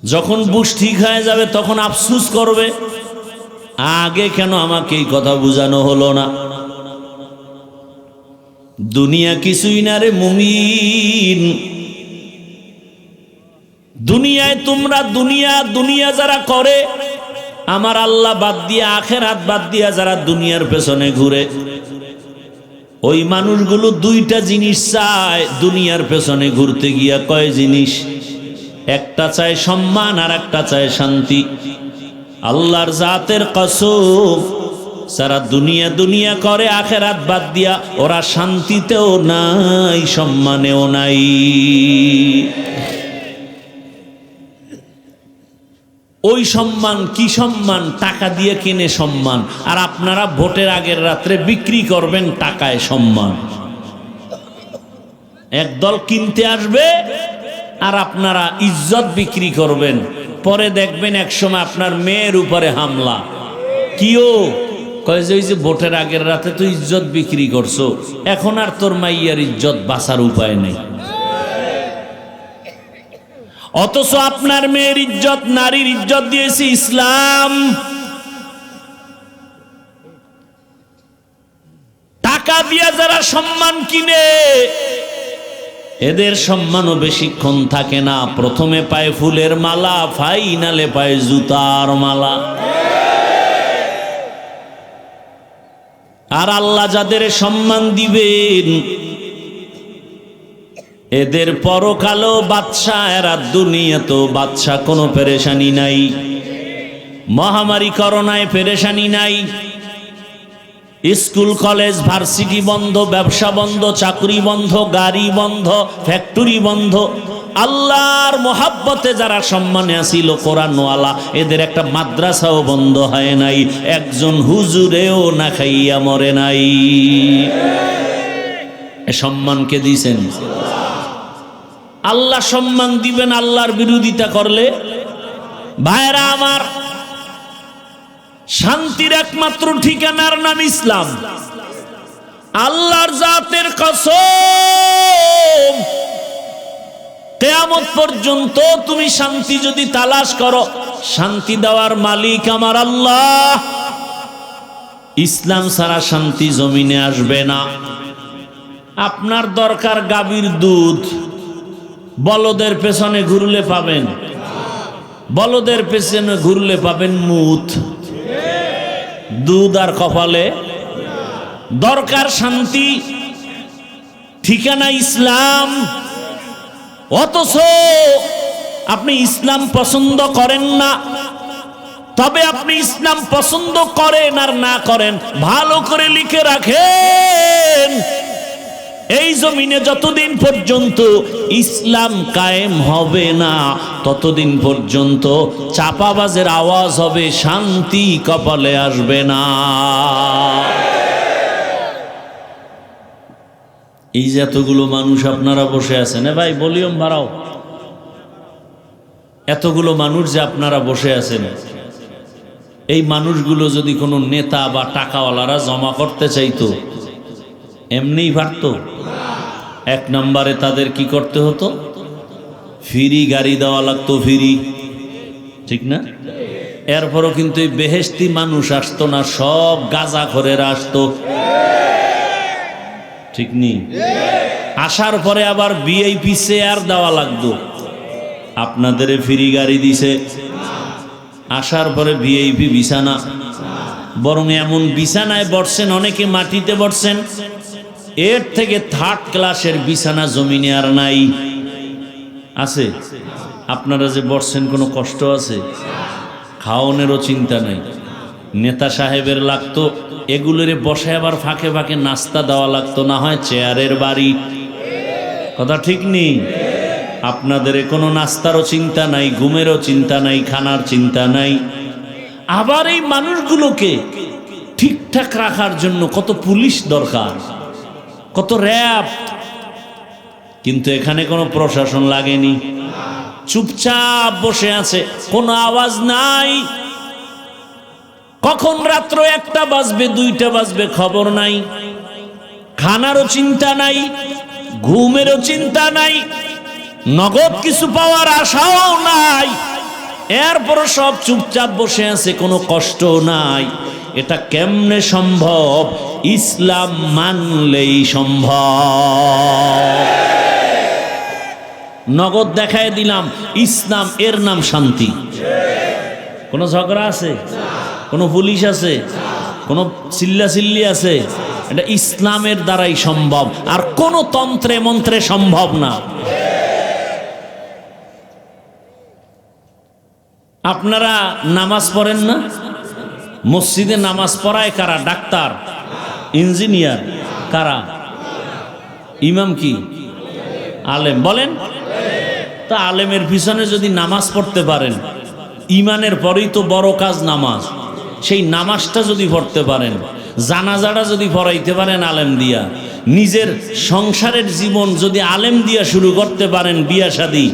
যখন বুঝ ঠিক হয়ে যাবে তখন আফসোস করবে, আগে কেন আমাকে এই কথা বুঝানো হলো না। দুনিয়া কিছুই না রে মুমিন। দুনিয়ায় তোমরা দুনিয়া যারা করে, আমার আল্লাহ বাদ দিয়ে, আখেরাত বাদ দিয়া যারা দুনিয়ার পেছনে ঘুরে, ওই মানুষগুলো দুইটা জিনিস চায় দুনিয়ার পেছনে ঘুরতে গিয়া। কয় জিনিস? একটা চায় সম্মান আর একটা চায় শান্তি। আল্লাহর জাতের কসম, যারা দুনিয়া দুনিয়া করে আখেরাত বাদ দিয়া, ওরা শান্তিতেও নাই, সম্মানেও নাই। ওই সম্মান কি সম্মান? টাকা দিয়ে কিনে সম্মান। আর আপনারা ভোটের আগের রাত্রে বিক্রি করবেন টাকায় সম্মান। একদল কিনতে আসবে আর আপনারা ইজ্জত বিক্রি করবেন। পরে দেখবেন একসময় আপনার মেয়ের উপরে হামলা। কিও কয় যে ওই যে ভোটের আগের রাতে তো ইজ্জত বিক্রি করছো, এখন আর তোর মাইয়ার ইজ্জত বাঁচার উপায় নেই। অথচ আপনার মেয়ের ইজ্জত, নারীর ইজ্জত দিয়েছে ইসলাম। টাকা দিয়ে যারা সম্মান কিনে, এদের সম্মানও বেশিক্ষণ থাকে না। প্রথমে পায় ফুলের মালা, ফাইনালে পায় জুতার মালা। আর আল্লাহ যাদের সম্মান দিবেন, এদের পরকালও বাদশা, এরা দুনিয়াতেও বাদশা। কোনো পেরেশানি নাই, মহামারী করোনায় পেরেশানি নাই। স্কুল কলেজ ভার্সিটি বন্ধ, ব্যবসা বন্ধ, চাকরি বন্ধ, গাড়ি বন্ধ, ফ্যাক্টরি বন্ধ। আল্লাহর মোহাব্বতে যারা সম্মানে আসিল, কোরআনওয়ালা, এদের একটা মাদ্রাসাও বন্ধ হয় নাই, একজন হুজুরেও না খাইয়া মরে নাই। এ সম্মানকে দিয়েছেন আল্লাহ। সম্মান দিবেন আল্লাহর বিরোধিতা করলে। ভাইরা আমার, শান্তির একমাত্র ঠিকানার নাম ইসলাম। আল্লাহর জাতের কসম, কিয়ামত পর্যন্ত তুমি শান্তি যদি তালাশ করো, শান্তি দেওয়ার মালিক আমার আল্লাহ। ইসলাম ছাড়া শান্তি জমিনে আসবে না। আপনার দরকার গাভীর দুধ, বলদের পেছনে ঘুরলে পাবেন, বলদের পেছনে ঘুরলে পাবেন মুত। দুধ আর কপালে দরকার শান্তি, ঠিকানা ইসলাম। অথচ আপনি ইসলাম পছন্দ করেন না। তবে আপনি ইসলাম পছন্দ করেন আর না করেন, ভালো করে লিখে রাখেন, এই জমিনে যতদিন পর্যন্ত ইসলাম কায়েম হবে না, ততদিন পর্যন্ত চাপাবাজের আওয়াজ হবে, শান্তি কপালে আসবে না। এই যে এতগুলো মানুষ আপনারা বসে আছেন, ভাই ভলিউম বাড়াও। এতগুলো মানুষ যে আপনারা বসে আছেন, এই মানুষগুলো যদি কোনো নেতা বা টাকাওয়ালারা জমা করতে চাইতো, এমনিই পারত? এক নম্বরে তাদের কি করতে হতো? ফ্রি গাড়ি দেওয়া লাগতো, ফ্রি, ঠিক না? এরপরও কিন্তু এই বেহেশতি মানুষ আসতো না, সব গাঁজাখোরেরা আসতো, ঠিক নি? আসার পরে আবার ভিআইপি চেয়ার দেওয়া লাগতো। আপনাদের ফ্রি গাড়ি দিছে, আসার পরে ভিআইপি বিছানা, বরং এমন বিছানায় বসছেন, অনেকে মাটিতে বসছেন, এর থেকে থার্ড ক্লাসের বিছানা জমিনে আর নাই। আছে? আপনারা যে বসছেন কোনো কষ্ট আছে? খাওয়ানোরও চিন্তা নাই। নেতা সাহেবের লাগতো এগুলোরে বসে, আবার ফাঁকে ফাঁকে নাস্তা দেওয়া লাগতো, না হয় চেয়ারের বাড়ি। কথা ঠিক নেই? আপনাদের কোনো নাস্তারও চিন্তা নাই, ঘুমেরও চিন্তা নাই, খানার চিন্তা নাই। আবার এই মানুষগুলোকে ঠিকঠাক রাখার জন্য কত পুলিশ দরকার, কত র্যাব। কিন্তু এখানে কোনো প্রশাসন লাগেনি, চুপচাপ বসে আছে, কোনো আওয়াজ নাই। কখন রাত্র 1টা বাজবে, 2টা বাজবে খবর নাই। খানারও চিন্তা নাই, ঘুমেরও চিন্তা নাই, নগদ কিছু পাওয়ার আশাও নাই। এরপর সব চুপচাপ বসে আছে, কোনো কষ্ট নাই। এটা কেমনে সম্ভব? ইসলাম মানলেই সম্ভব। নগদ দেখায় দিলাম, ইসলাম, এর নাম শান্তি। কোনো ঝগড়া আছে? কোনো পুলিশ আছে? কোনো চিল্লাচিল্লি আছে? এটা ইসলামের দ্বারাই সম্ভব, আর কোনো তন্ত্রে মন্ত্রে সম্ভব না। আপনারা নামাজ পড়েন না? মসজিদে নামাজ পড়ায় কারা? ডাক্তার, ইঞ্জিনিয়ার, কারা? ইমাম কি? আলেম। বলেন তা আলেমের পিছনে যদি নামাজ পড়তে পারেন, ইমানের পরেই তো বড় কাজ নামাজ, সেই নামাজটা যদি পড়তে পারেন, জানাজাটা যদি পড়াইতে পারেন আলেম দিয়া, নিজের সংসারের জীবন যদি আলেম দিয়া শুরু করতে পারেন, বিয়া শাদী,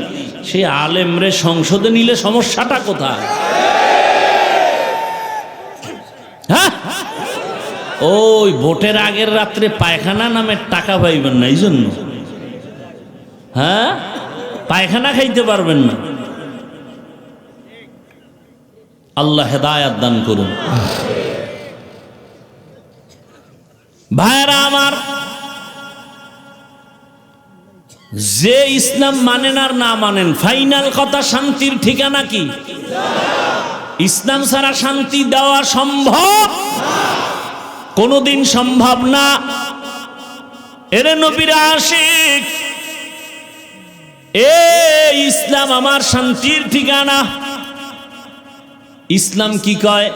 সেই আলেমরে সংসদে নিলে সমস্যাটা কোথায়? হ্যাঁ, ওই ভোটের আগের রাত্রে পায়খানা নামের টাকা পাইবেন না, এই জন্য। হ্যাঁ, পায়খানা খাইতে পারবেন না। আল্লাহ হেদায়াত দান করুন। ভাইরা আমার, যে ইসলাম মানেন আর না মানেন, ফাইনাল কথা শান্তির ঠিকানা কি? ইসলাম ছাড়া শান্তি দেওয়া সম্ভব? কোনদিন সম্ভব না। এরে নবীর আশিক, এ ইসলাম আমার শান্তির ঠিকানা। ইসলাম কি কয়?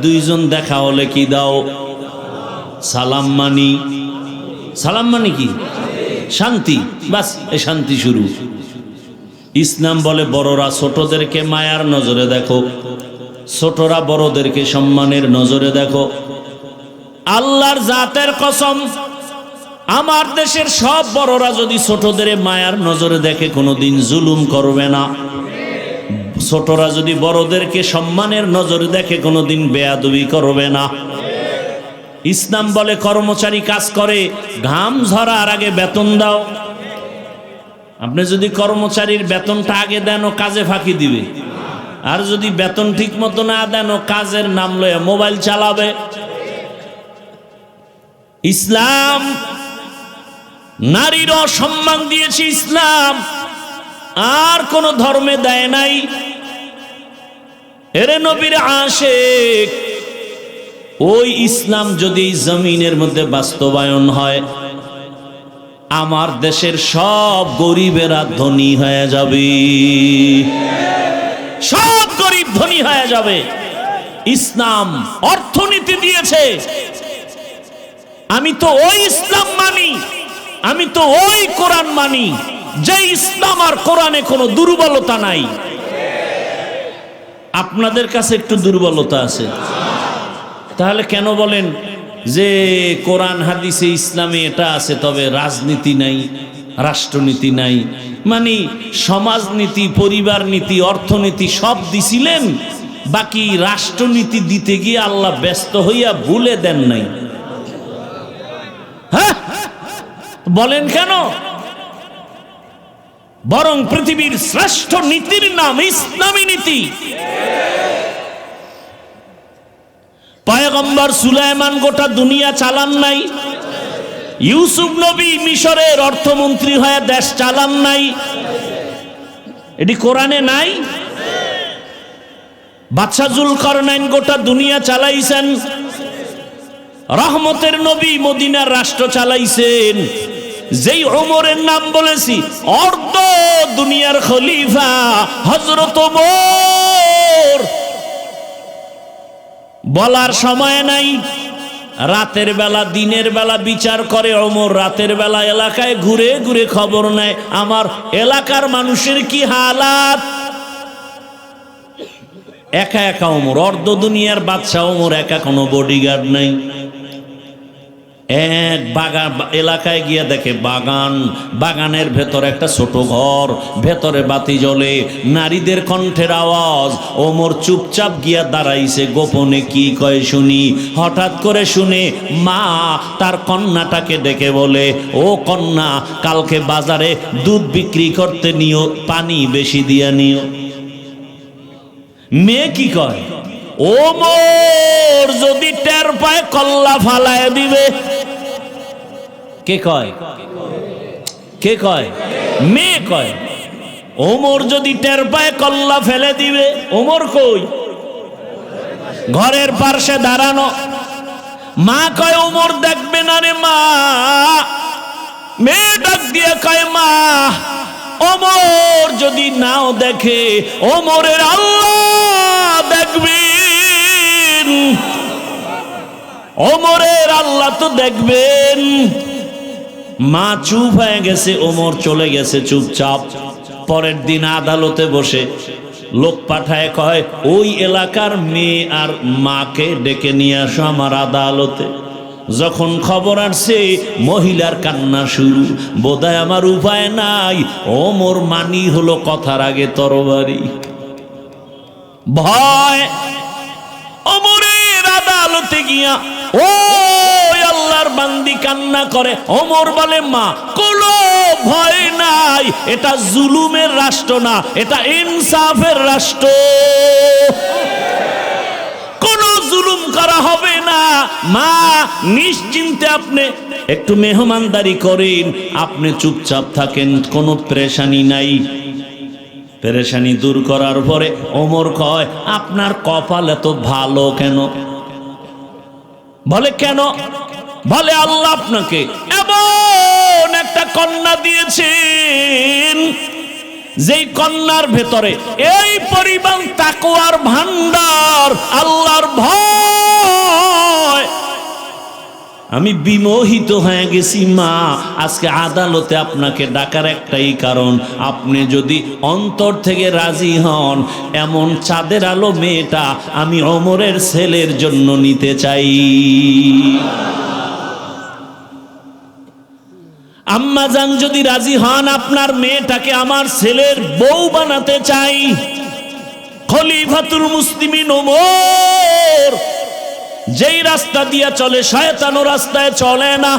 দুইজন দেখা হলে কি দাও? সালাম মানি। সালাম মানি কি? শান্তি। বাস, এই শান্তি শুরু। ইসলাম বলে বড়রা ছোটদেরকে মায়ার নজরে দেখো, ছোটরা বড়দেরকে সম্মানের নজরে দেখো। আল্লাহর জাতের কসম, আমার দেশের সব বড়রা যদি ছোটদের মায়ার নজরে দেখে কোনোদিন জুলুম করবে না। ছোটরা যদি বড়দেরকে সম্মানের নজরে দেখে কোনোদিন বেয়াদবি করবে না। ইসলাম বলে কর্মচারী কাজ করে, ঘাম ঝরার আগে বেতন দাও। আপনি যদি কর্মচারীর বেতনটা আগে দেন, ও কাজে ফাঁকি দিবে। আর যদি বেতন ঠিক মতো না দেন, ও কাজের নাম লয়ে মোবাইল চালাবে। ইসলাম নারীরও সম্মান দিয়েছে ইসলাম, আর কোন ধর্মে দেয় নাই। এরে নবীর আশিক, ওই ইসলাম যদি জমিনের মধ্যে বাস্তবায়ন হয়, আমার দেশের সব গরিবেরা ধনী হয়ে যাবে, সব গরিব ধনী হয়ে যাবে। ইসলাম অর্থনীতি দিয়েছে। আমি তো ওই ইসলাম মানি, আমি তো ওই কোরআন মানি, যে ইসলাম আর কোরআনে কোনো দুর্বলতা নাই। আপনাদের কাছে একটু দুর্বলতা আছে। তাহলে কেন বলেন যে কোরআন হাদিসে ইসলামে এটা আছে, তবে রাজনীতি নাই, রাষ্ট্রনীতি নাই? মানে সমাজনীতি, পরিবার নীতি, অর্থনীতি সব দিছিলেন, বাকি রাষ্ট্রনীতি দিতে গিয়ে আল্লাহ ব্যস্ত হইয়া ভুলে দেন নাই। হ্যাঁ, বলেন কেন? বরং পৃথিবীর শ্রেষ্ঠ নীতির নাম ইসলামী নীতি। পয়গম্বর সুলাইমান গোটা দুনিয়া চালান নাই, ইউসুফ নবী মিশরের অর্থমন্ত্রী হয়ে দেশ চালান নাই, এটি কোরআনে নাই? বাদশাহ জুলকারনাইন গোটা দুনিয়া চালাইছেন, রহমতের নবী মদিনার রাষ্ট্র চালাইছেন। যেই ওমরের নাম বলেছি, অর্ধ দুনিয়ার খলিফা হযরত ওমর। বলার সময় নাই, রাতের বেলা দিনের বেলা বিচার করে ওমর, রাতের বেলা এলাকায় ঘুরে ঘুরে খবর নেয় আমার এলাকার মানুষের কি হালাত। একা একা ওমর, অর্ধ দুনিয়ার বাদশা ওমর একা, কোনো বডিগার্ড নাই। এক বাগান এলাকায় গিয়ে দেখে বাগান, বাগানের ভেতর একটা ছোট ঘর, ভেতরে বাতি জ্বলে, নারীদের কণ্ঠের আওয়াজ। ওমর চুপচাপ গিয়া দাঁড়াইছে, গোপনে কি কয় শুনি। হঠাৎ করে শুনে মা তার কন্যাটাকে ডেকে বলে, ও কন্যা, কালকে বাজারে দুধ বিক্রি করতে নিও, পানি বেশি দিয়া নিও। মেয়ে কি কয়, ওমর যদি টের পায় কল্লা ফালায় দিবে। কে কয়? কে কয়? মেয়ে কয়, ওমর যদি টের পায় কল্লা ফেলে দিবে। ওমর কই? ঘরের পাশে দাঁড়ানো। মা কয়, ওমর দেখবে না রে মা। মেয়ে ডাক দিয়ে কয়, মা, ওমর যদি নাও দেখে, ওমরের আল্লাহ দেখবেন। ওমরের আল্লাহ তো দেখবেন। মা চুপ হয়ে গেছে, ওমর চলে গেছে চুপচাপ। পরের দিন আদালতে বসে লোক পাঠায়, কয় ওই এলাকার মেয়ে আর মাকে ডেকে নিয়ে আসো আমার আদালতে। যখন খবর আসছে মহিলার কান্না শুরু, বোধহয় আমার উপায় নাই, ওমর মানি হলো কথার আগে তরবারি। ভয় ওমরের আদালতে গিয়া ও আল্লাহর বান্দি কান্না করে। ওমর বলে, মা কোনো ভয় নাই, এটা জুলুমের রাষ্ট্র না, এটা ইনসাফের রাষ্ট্র, কোনো জুলুম করা হবে না। মা নিশ্চিন্তে আপনি একটু মেহমানদারি করেন, আপনি চুপচাপ থাকেন, কোনো পেরেশানি নাই। পেরেশানি দূর করার পরে ওমর কয়, আপনার কপাল এত ভালো কেন? বলে কেন? বলে আল্লাহ আপনাকে এমন একটা কন্যা দিয়েছেন, যেই কন্যার ভেতরে এই পরিমাণ তাকওয়ার ভান্ডার, আল্লাহর ভয়। আমি বিমোহিত হয়ে গেছি মা। আজকে আদালতে আপনাকে ডাকার একটাই কারণ, আপনি যদি অন্তর থেকে রাজি হন, এমন চাঁদের আলো মেয়েটা আমি ওমরের ছেলের জন্য নিতে চাই। আম্মা জান যদি রাজি হন, আপনার মেয়েটাকে আমার ছেলের বউ বানাতে চাই। খলিফাতুল মুসলিমিন ওমর যেই রাস্তা দিয়া চলে, শয়তানো রাস্তায় চলে না।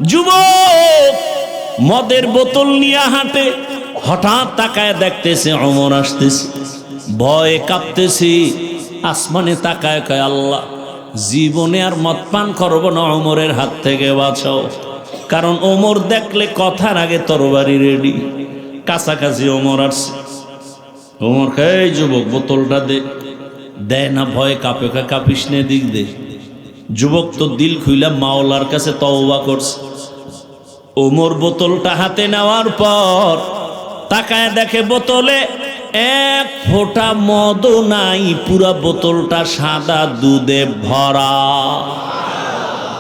যুবক মদের বোতল নিয়ে হাঁটে, হঠাৎ তাকায় দেখতেছে ওমর আসতেছে, ভয়ে কাঁপতেছি। আসমানে তাকায়, কয় আল্লাহ জীবনে আর মদ পান করবো না, ওমরের হাত থেকে বাঁচাও। কারণ ওমর দেখলে কথার আগে তরবারি রেডি। কাছাকাছি ওমর আসছে, ওমর কয় এই যুবক বোতলটা দে। দেয় না, ভয়ে কাঁপে, কাঁপিস নে, দিক দে। যুবক তো দিল খুইলা মাওলার কাছে তওবা করছে। ওমর বোতলটা হাতে নেওয়ার পর তাকায় দেখে বোতলে এক ফোঁটা মদও নাই, পুরা বোতলটা সাদা দুধে ভরা।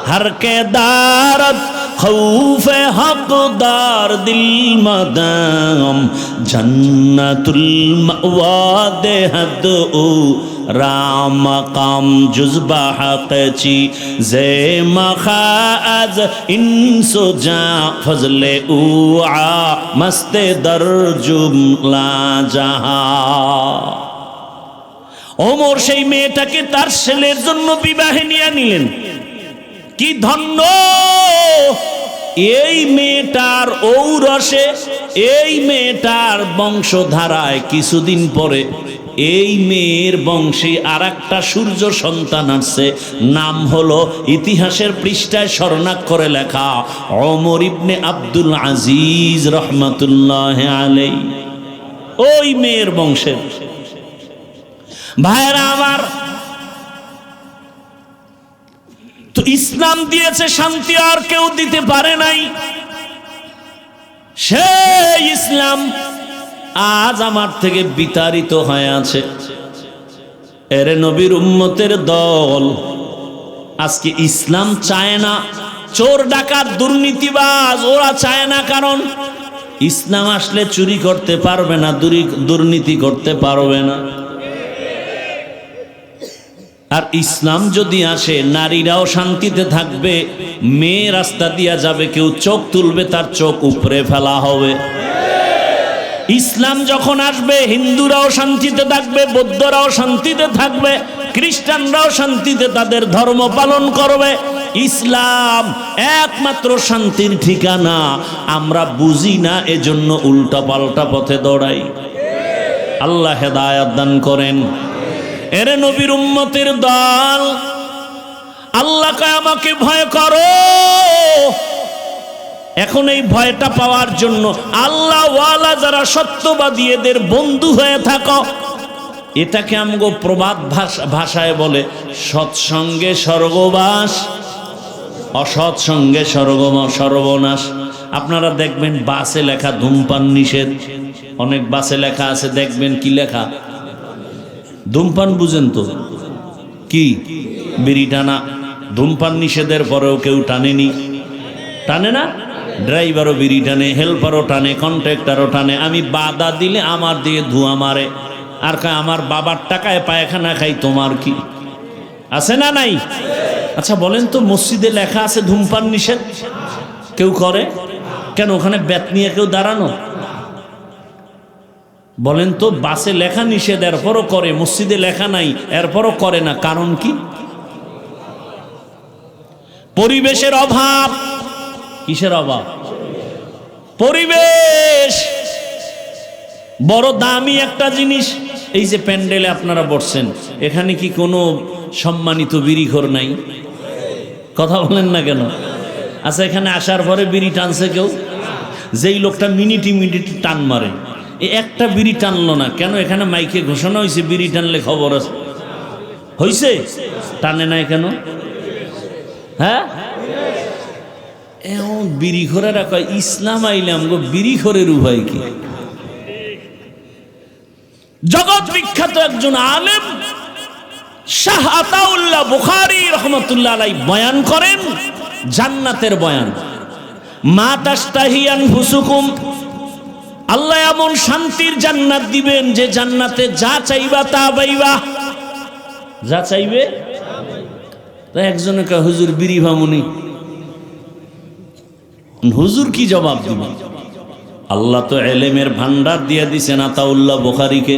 হরকে দারত খৌফে হকদার দিল মদাম জন্নতুল মাওয়া দেহদ ও রাম কাম জুজবা হকচি জে মখাজ ইনসো জা ফজলে উ আ মস্তে দর জুমলা জাহা। ওমর সেই মেয়েটাকে তার ছেলের জন্য বিবাহে নিয়ে নিলেন। কি ধন্য এই মেয়েটার ঔরসে, এই মেয়েটার বংশধারায় কিছুদিন পরে এই মেয়ের বংশে আর একটা সূর্য সন্তান আসছে। নাম হলো ইতিহাসের পৃষ্ঠায় স্বর্ণাক্ষরে লেখা ওমর ইবনে আব্দুল আজিজ রহমাতুল্লাহ আলাইহি। ওই মেয়ের বংশের ভাইরা আমার, তো ইসলাম দিয়েছে শান্তি, আর কেউ দিতে পারে নাই। সেই ইসলাম আজ আমার থেকে বিতাড়িত হয়ে আছে। এরে নবীর উম্মতের দল আজকে ইসলাম চায় না। চোর ডাকাত দুর্নীতিবাজ ওরা চায় না, কারণ ইসলাম আসলে চুরি করতে পারবে না, দুর্নীতি করতে পারবে না। আর ইসলাম যদি আসে, নারীরাও শান্তিতে থাকবে, মেয়ে রাস্তা দিয়া যাবে, কেউ চোখ তুলবে তার চোখ উপরে ফেলা হবে। ইসলাম যখন আসবে, হিন্দুরাও শান্তিতে থাকবে, বৌদ্ধরাও শান্তিতে থাকবে, খ্রিস্টানরাও শান্তিতে তাদের ধর্ম পালন করবে। ইসলাম একমাত্র শান্তির ঠিকানা। আমরা বুঝি না, এজন্য উল্টা পাল্টা পথে দৌড়াই। আল্লাহ হেদায়েত দান করেন। এরে নবীর উম্মতের দল, আল্লাহকে আমাকে ভয় করো। এখন এই ভয়টা পাওয়ার জন্য আল্লাহ ওয়ালা যারা সত্যবাদী, এদের বন্ধু হয়ে থাকো। এটাকে আমগো প্রবাদ ভাষায় বলে সৎসঙ্গে স্বর্গবাস, অসৎসঙ্গে সর্বনাশ। আপনারা দেখবেন বাসে লেখা ধূমপান নিষেধ, অনেক বাসে লেখা আছে, দেখবেন কি লেখা? ধূমপান বুঝেন তো, কি বিড়ি টানা। ধূমপান নিষেধের পরেও কেউ টানেনি, টানে না? ড্রাইভারও বিড়ি টানে, হেল্পারও টানে, কন্ট্রাক্টরও টানে। আমি বাধা দিলে আমার দিয়ে ধোঁয়া মারে, আর কয় আমার বাবার টাকায় পায়খানা খাই, তোমার কি? আছে না নাই? আচ্ছা বলেন তো, মসজিদে লেখা আছে ধূমপান নিষেধ, কেউ করে কেন? ওখানে ব্যাত নিয়ে কেউ দাঁড়ানো? বলেন তো, বাসে লেখা নিষেধ এরপরও করে, মসজিদে লেখা নাই এরপরও করে না, কারণ কি? পরিবেশের অভাব। কিসের অভাব? পরিবেশ বড় দামি একটা জিনিস। এই যে প্যান্ডেলে আপনারা বসছেন, এখানে কি কোনো সম্মানিত বিড়িখোর নাই? কথা বলেন না কেন? আচ্ছা, এখানে আসার পরে বিড়ি টানছে কেউ? যেই লোকটা মিনিটি মিনিটি টান মারে, এই একটা বিড়ি টানলো না কেন? এখানে মাইকে ঘোষণা হয়েছে বিড়ি টানলে খবর আছে, হয়েছে? টানে নাই কেন? হ্যাঁ, এমন বিড়িখোরেরা কয় ইসলাম আইলাম গো, বিড়িখোরের উপায় কি? জগৎ বিখ্যাত একজন আলেম শাহ আতাউল্লাহ বুখারী রাহমাতুল্লাহ আলাইহি বয়ান করেন জান্নাতের বয়ান। মা তাশতাহি আনফুসুকুম, আল্লাহ এমন শান্তির জান্নাত দিবেন যে জান্নাতে যা চাইবা তা পাইবা, যা চাইবে। তাই একজনে কয় হুজুর বিড়ি ভামুনি, হুজুর কি জবাব দিব? আল্লাহ তো এলেমের ভান্ডার দিয়ে দিছেন আতাউল্লাহ বুখারীকে।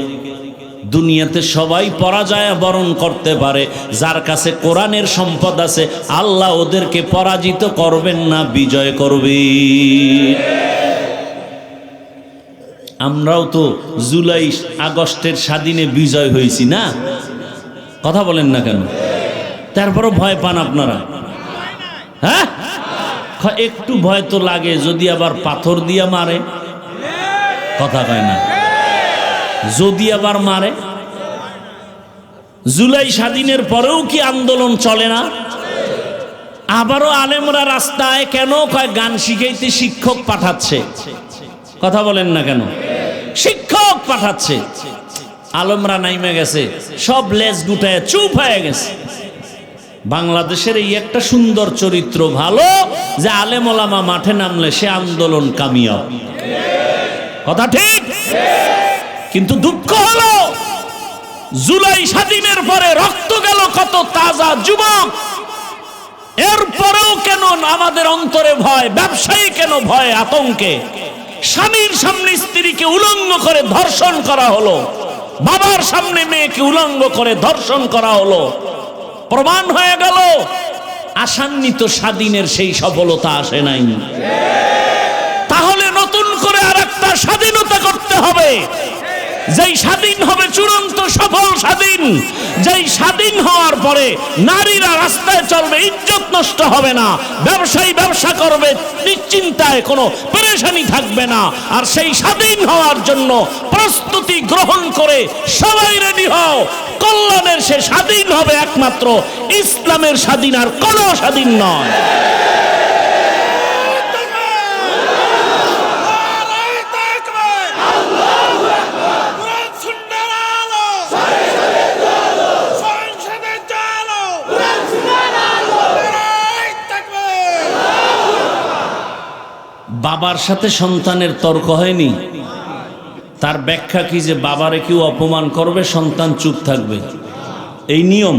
দুনিয়াতে সবাই পরাজয় বরণ করতে পারে, যার কাছে কোরআনের সম্পদ আছে আল্লাহ ওদেরকে পরাজিত করবেন না, বিজয় করবে। আমরাও তো জুলাই আগস্টের স্বাধীনে বিজয় হয়েছি না? কথা বলেন না কেন? তারপরও ভয় পান আপনারা? হ্যাঁ, একটু ভয় তো লাগে, যদি আবার পাথর দিয়া মারে। কথা কয় না? যদি আবার মারে। জুলাই স্বাধীনের পরেও কি আন্দোলন চলে না? আবারও আলেমরা রাস্তায় কেন? কয় গান শিখাইতে শিক্ষক পাঠাচ্ছে। কথা বলেন না কেন? শিক্ষক পাঠাচ্ছে। আলেমরা নাইমে গেছে, সব লেজ গুটায় চুপ হয়ে গেছে। বাংলাদেশের এই একটা সুন্দর চরিত্র ভালো যে আলেম ওলামা মাঠে নামলে সে আন্দোলন কামিয়াব। কথা ঠিক? কিন্তু দুঃখ হলো জুলাই স্বাধীনের পরে রক্ত গেল কত তাজা যুবক, এরপরেও কেন আমাদের অন্তরে ভয়? ব্যবসায়ী কেন ভয় আতঙ্কে? স্বামীর সামনে স্ত্রীকে উলঙ্গ করে ধর্ষণ করা হলো, বাবার সামনে মেয়েকে উলঙ্গ করে ধর্ষণ করা হলো। প্রমাণ হয়ে গেল আশান্বিত স্বাধীনের সেই সফলতা আসে নাই। তাহলে নতুন করে আরেকটা স্বাধীনতা করতে হবে, যেই স্বাধীন হবে চূড়ান্ত সফল স্বাধীন, যেই স্বাধীন হওয়ার পরে নারীরা রাস্তায় চলবে, ইজ্জত নষ্ট হবে না, ব্যবসায়ী ব্যবসা করবে, নিশ্চিন্তায় কোনো পেরেশানি থাকবে না। আর সেই স্বাধীন হওয়ার জন্য প্রস্তুতি গ্রহণ করে সবাই রেডি হও। কল্যাণের সে স্বাধীন হবে একমাত্র ইসলামের স্বাধীন, আর কোনো স্বাধীন নয়। বাবার সাথে সন্তানের তর্ক হয়নি, তার ব্যাখ্যা কি যে বাবারে কেউ অপমান করবে সন্তান চুপ থাকবে, এই নিয়ম?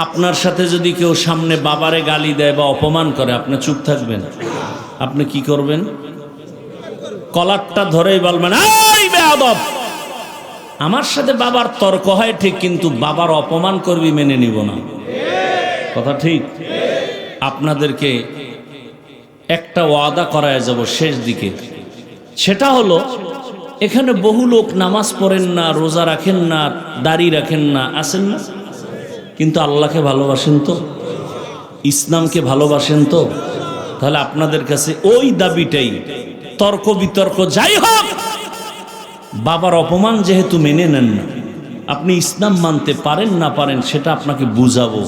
আপনার সাথে যদি কেউ সামনে বাবারে গালি দেয় বা অপমান করে, আপনি চুপ থাকবেন? আপনি কি করবেন? কলারটা ধরেই বলবেন, এই বেয়াদব, আমার সাথে বাবার তর্ক হয় ঠিক, কিন্তু বাবার অপমান করবি মেনে নিব না। কথা ঠিক? আপনাদেরকে একটা ওয়াদা করায় যাব শেষ দিকে, সেটা হলো এখানে বহু লোক নামাজ পড়েন না, রোজা রাখেন না, দাড়ি রাখেন না, আছেন না? কিন্তু আল্লাহকে ভালোবাসেন তো, ইসলামকে ভালোবাসেন তো? তাহলে আপনাদের কাছে ওই দাবিটাই, তর্ক বিতর্ক যাই হোক, বাবার অপমান যেহেতু মেনে নেন না, আপনি ইসলাম মানতে পারেন না পারেন সেটা আপনাকে বুঝাবো,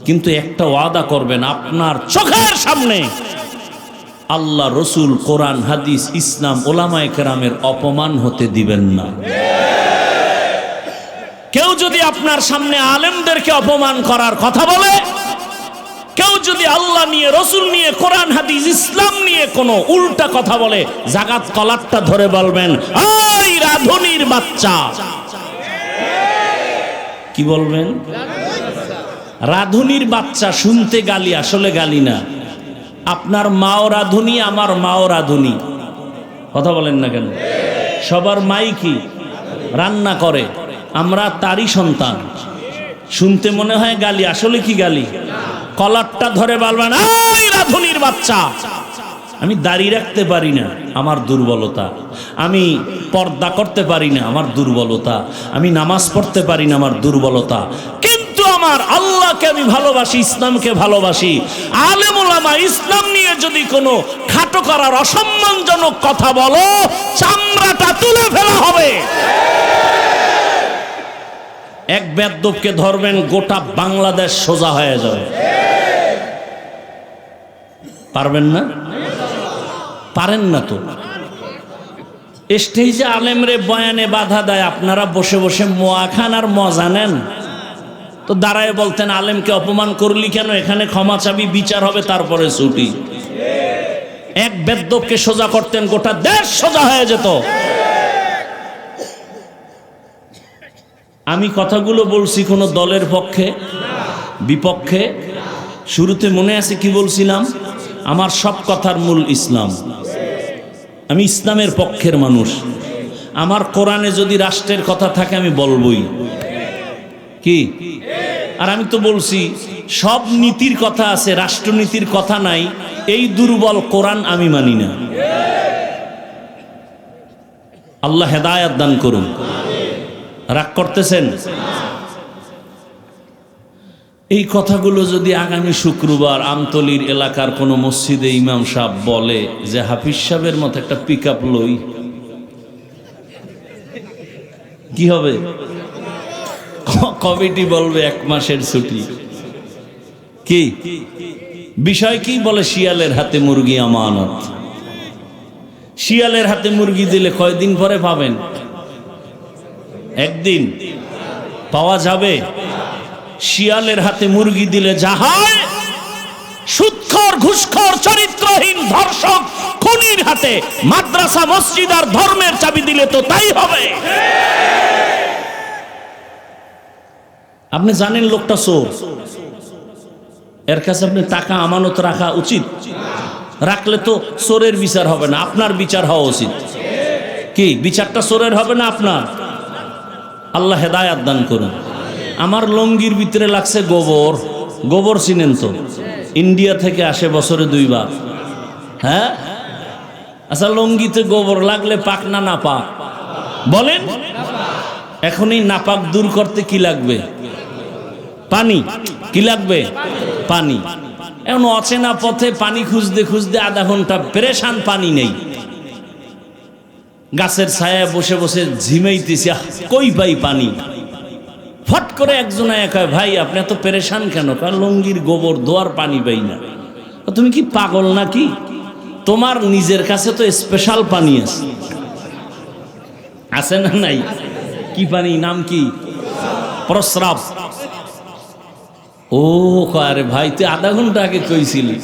কিন্তু একটা ওয়াদা করবেন, আপনার চোখের সামনে আল্লাহ, রসুল, কোরআন, হাদিস, ইসলাম, ওলামায়ে কেরামের অপমান হতে দিবেন না। কেউ যদি আপনার সামনে আলেমদেরকে অপমান করার কথা বলে, কেউ যদি আল্লাহ নিয়ে, রসুল নিয়ে, কোরআন হাদিস ইসলাম নিয়ে কোনো উল্টা কথা বলে, জাগাত কলারটা ধরে বলবেন, ওই রাধুনির বাচ্চা। কি বলবেন? রাধুনির বাচ্চা। শুনতে গালি, আসলে গালি না। আপনার মাও রাধুনি, আমার মাও রাধুনি। কথা বলেন না কেন? সবার মাই কি রান্না করে, আমরা তারই সন্তান। শুনতে মনে হয় গালি, আসলে কি গালি? কলারটা ধরে বলবেন, ওই রাধুনির বাচ্চা। আমি দাড়ি রাখতে পারি না, আমার দুর্বলতা। আমি পর্দা করতে পারি না, আমার দুর্বলতা। আমি নামাজ পড়তে পারি না, আমার দুর্বলতা। কিন্তু আমার আল্লাহকে আমি ভালোবাসি, ইসলামকে ভালোবাসি। আলেম ওলামা ইসলাম নিয়ে যদি কোনো খাটো করার অসম্মানজনক কথা বলো, চামড়াটা তুলে ফেলা হবে। এক বেয়াদবকে ধরবেন, গোটা বাংলাদেশ সোজা হয়ে যাবে। পারবেন না? পারেন না তো। স্টেজে আলেমরে বয়ানে বাধা দেয়, আপনারা বসে বসে মোয়া খান আর মজা নেন। তো দাঁড়ায় বলতেন, আলেমকে অপমান করলি কেন? এখানে ক্ষমা চাবি, বিচার হবে, তারপরে ছুটি। এক বেয়াদবকে সোজা করতেন, গোটা দেশ সোজা হয়ে যেত। আমি কথাগুলো বলছি কোনো দলের পক্ষে, বিপক্ষে। শুরুতে মনে আছে কি বলছিলাম? আমার সব কথার মূল ইসলাম। আমি ইসলামের পক্ষের মানুষ। আমার কোরআনে যদি রাষ্ট্রের কথা থাকে আমি বলবই। কি? আর আমি তো বলছি সব নীতির কথা আছে, রাষ্ট্রনীতির কথা নাই। এই দুর্বল কোরআন আমি মানি না। আল্লাহ হেদায়েত দান করুন। রাগ করতেছেন? এই কথাগুলো যদি আগামী শুক্রবার আমতলির এলাকার কোনো মসজিদে ইমাম সাহেব বলে যে হাফিজ সাহেবের মতো একটা পিকআপ লই, কি হবে? কমিটি বলবে 1 মাসের ছুটি। কি বিষয়? কি বলে? শিয়ালের হাতে মুরগি আমানত। শিয়ালের হাতে মুরগি দিলে কয়দিন পরে পাবেন? একদিন পাওয়া যাবে। শিয়ালের হাতে মুরগি দিলে যা হয়, সুদখোর, ঘুষখোর, চরিত্রহীন, ধর্ষক, খুনির হাতে মাদ্রাসা, মসজিদ আর ধর্মের চাবি দিলে তো তাই হবে। আপনি জানেন লোকটা চোর, এর কাছে আপনি টাকা আমানত রাখা উচিত। রাখলে তো চোরের বিচার হবে না, আপনার বিচার হওয়া উচিত। কি বিচারটা চোরের হবে না আপনার? আল্লাহ হেদায়াত দান করুন। আমার লঙ্গির ভিতরে লাগছে গোবর। গোবর চিনেন তো? ইন্ডিয়া থেকে আসে বছরে 2 বার। হ্যাঁ, আচ্ছা, লঙ্গিতে গোবর লাগলে পাক না নাপাক? বলেন। এখনই নাপাক দূর করতে কি লাগবে? পানি। কি লাগবে? পানি। এখন অচেনা পথে পানি খুঁজতে খুঁজতে আধা ঘন্টা পেরেশান, পানি নেই। গাছের ছায়ায় বসে বসে ঝিমাইতেছি, কই পাই পানি? ফট করে একজন কয়, ভাই আপনি এত পেরেশান কেন? কারণ লঙ্গির গোবর ধোয়ার পানি পাই না। তুমি কি পাগল নাকি? তোমার নিজের কাছে তো স্পেশাল পানি আছে, আছে না নাই? কি পানি? নাম কি? প্রস্রাব। ও আরে ভাই, তুই আধা ঘন্টা আগে কইছিলি।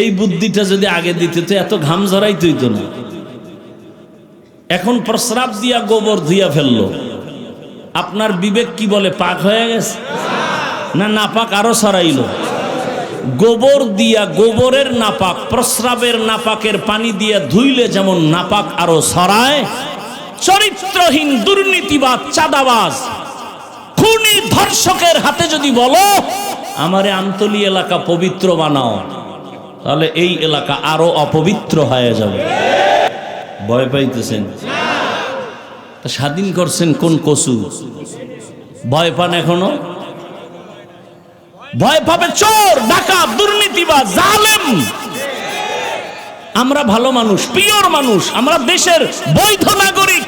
এই বুদ্ধিটা যদি আগে দিতে তো এত ঘাম ঝরাইতই তো না। এখন প্রস্রাব দিয়া গোবর ধুইয়া ফেললো। আপনার বিবেক কি বলে? পাক হয়ে গেছে না নাপাক আরো ছড়াইল? গোবর দিয়া, গোবরের নাপাক, প্রস্রাবের নাপাকের পানি দিয়া ধুইলে যেমন নাপাক আরো ছড়ায়, চরিত্রহীন, দুর্নীতিবাদ, চাঁদাবাজ, খুনি, ধর্ষকের হাতে যদি বলো আমারে আমতলী এলাকা পবিত্র বানাও, তাহলে এই এলাকা আরো অপবিত্র হয়ে যাবে। ভয় পাইতেছেন? স্বাধীন করছেন কোন কসু? ভয় পান এখনো? ভয় পাবে চোর, ডাকাত, দুর্নীতিবাজ, জালেম। আমরা ভালো মানুষ, পিওর মানুষ, আমরা দেশের বৈধ নাগরিক।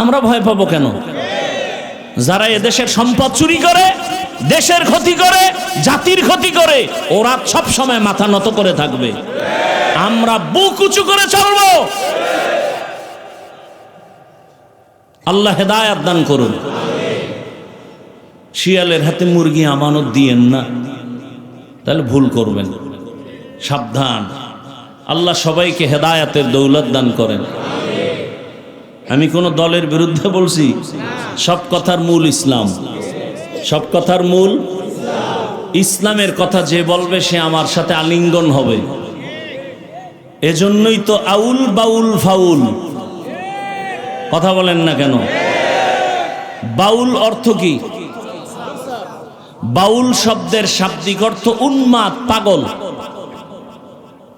আমরা ভয় পাবো কেন? যারা এদেশের সম্পদ চুরি করে, দেশের ক্ষতি করে, জাতির ক্ষতি করে, ওরা সব সময় মাথা নত করে থাকবে। আমরা বুক উঁচু করে চলবো। আল্লাহ হেদায়াত দান করুন। শিয়ালের হাতে মুরগি আমানত দিয়েন না, তাহলে ভুল করবেন। সাবধান। আল্লাহ সবাইকে হেদায়াতের দৌলত দান করেন। আমি কোন দলের বিরুদ্ধে বলছি? সব কথার মূল ইসলাম। সব কথার মূল ইসলামের কথা যে বলবে সে আমার সাথে আলিঙ্গন হবে। এজন্যই তো আউল বাউল ফাউল। কথা বলেন না কেন? বাউল অর্থ কি? বাউল শব্দের শাব্দিক অর্থ উন্মাদ, পাগল।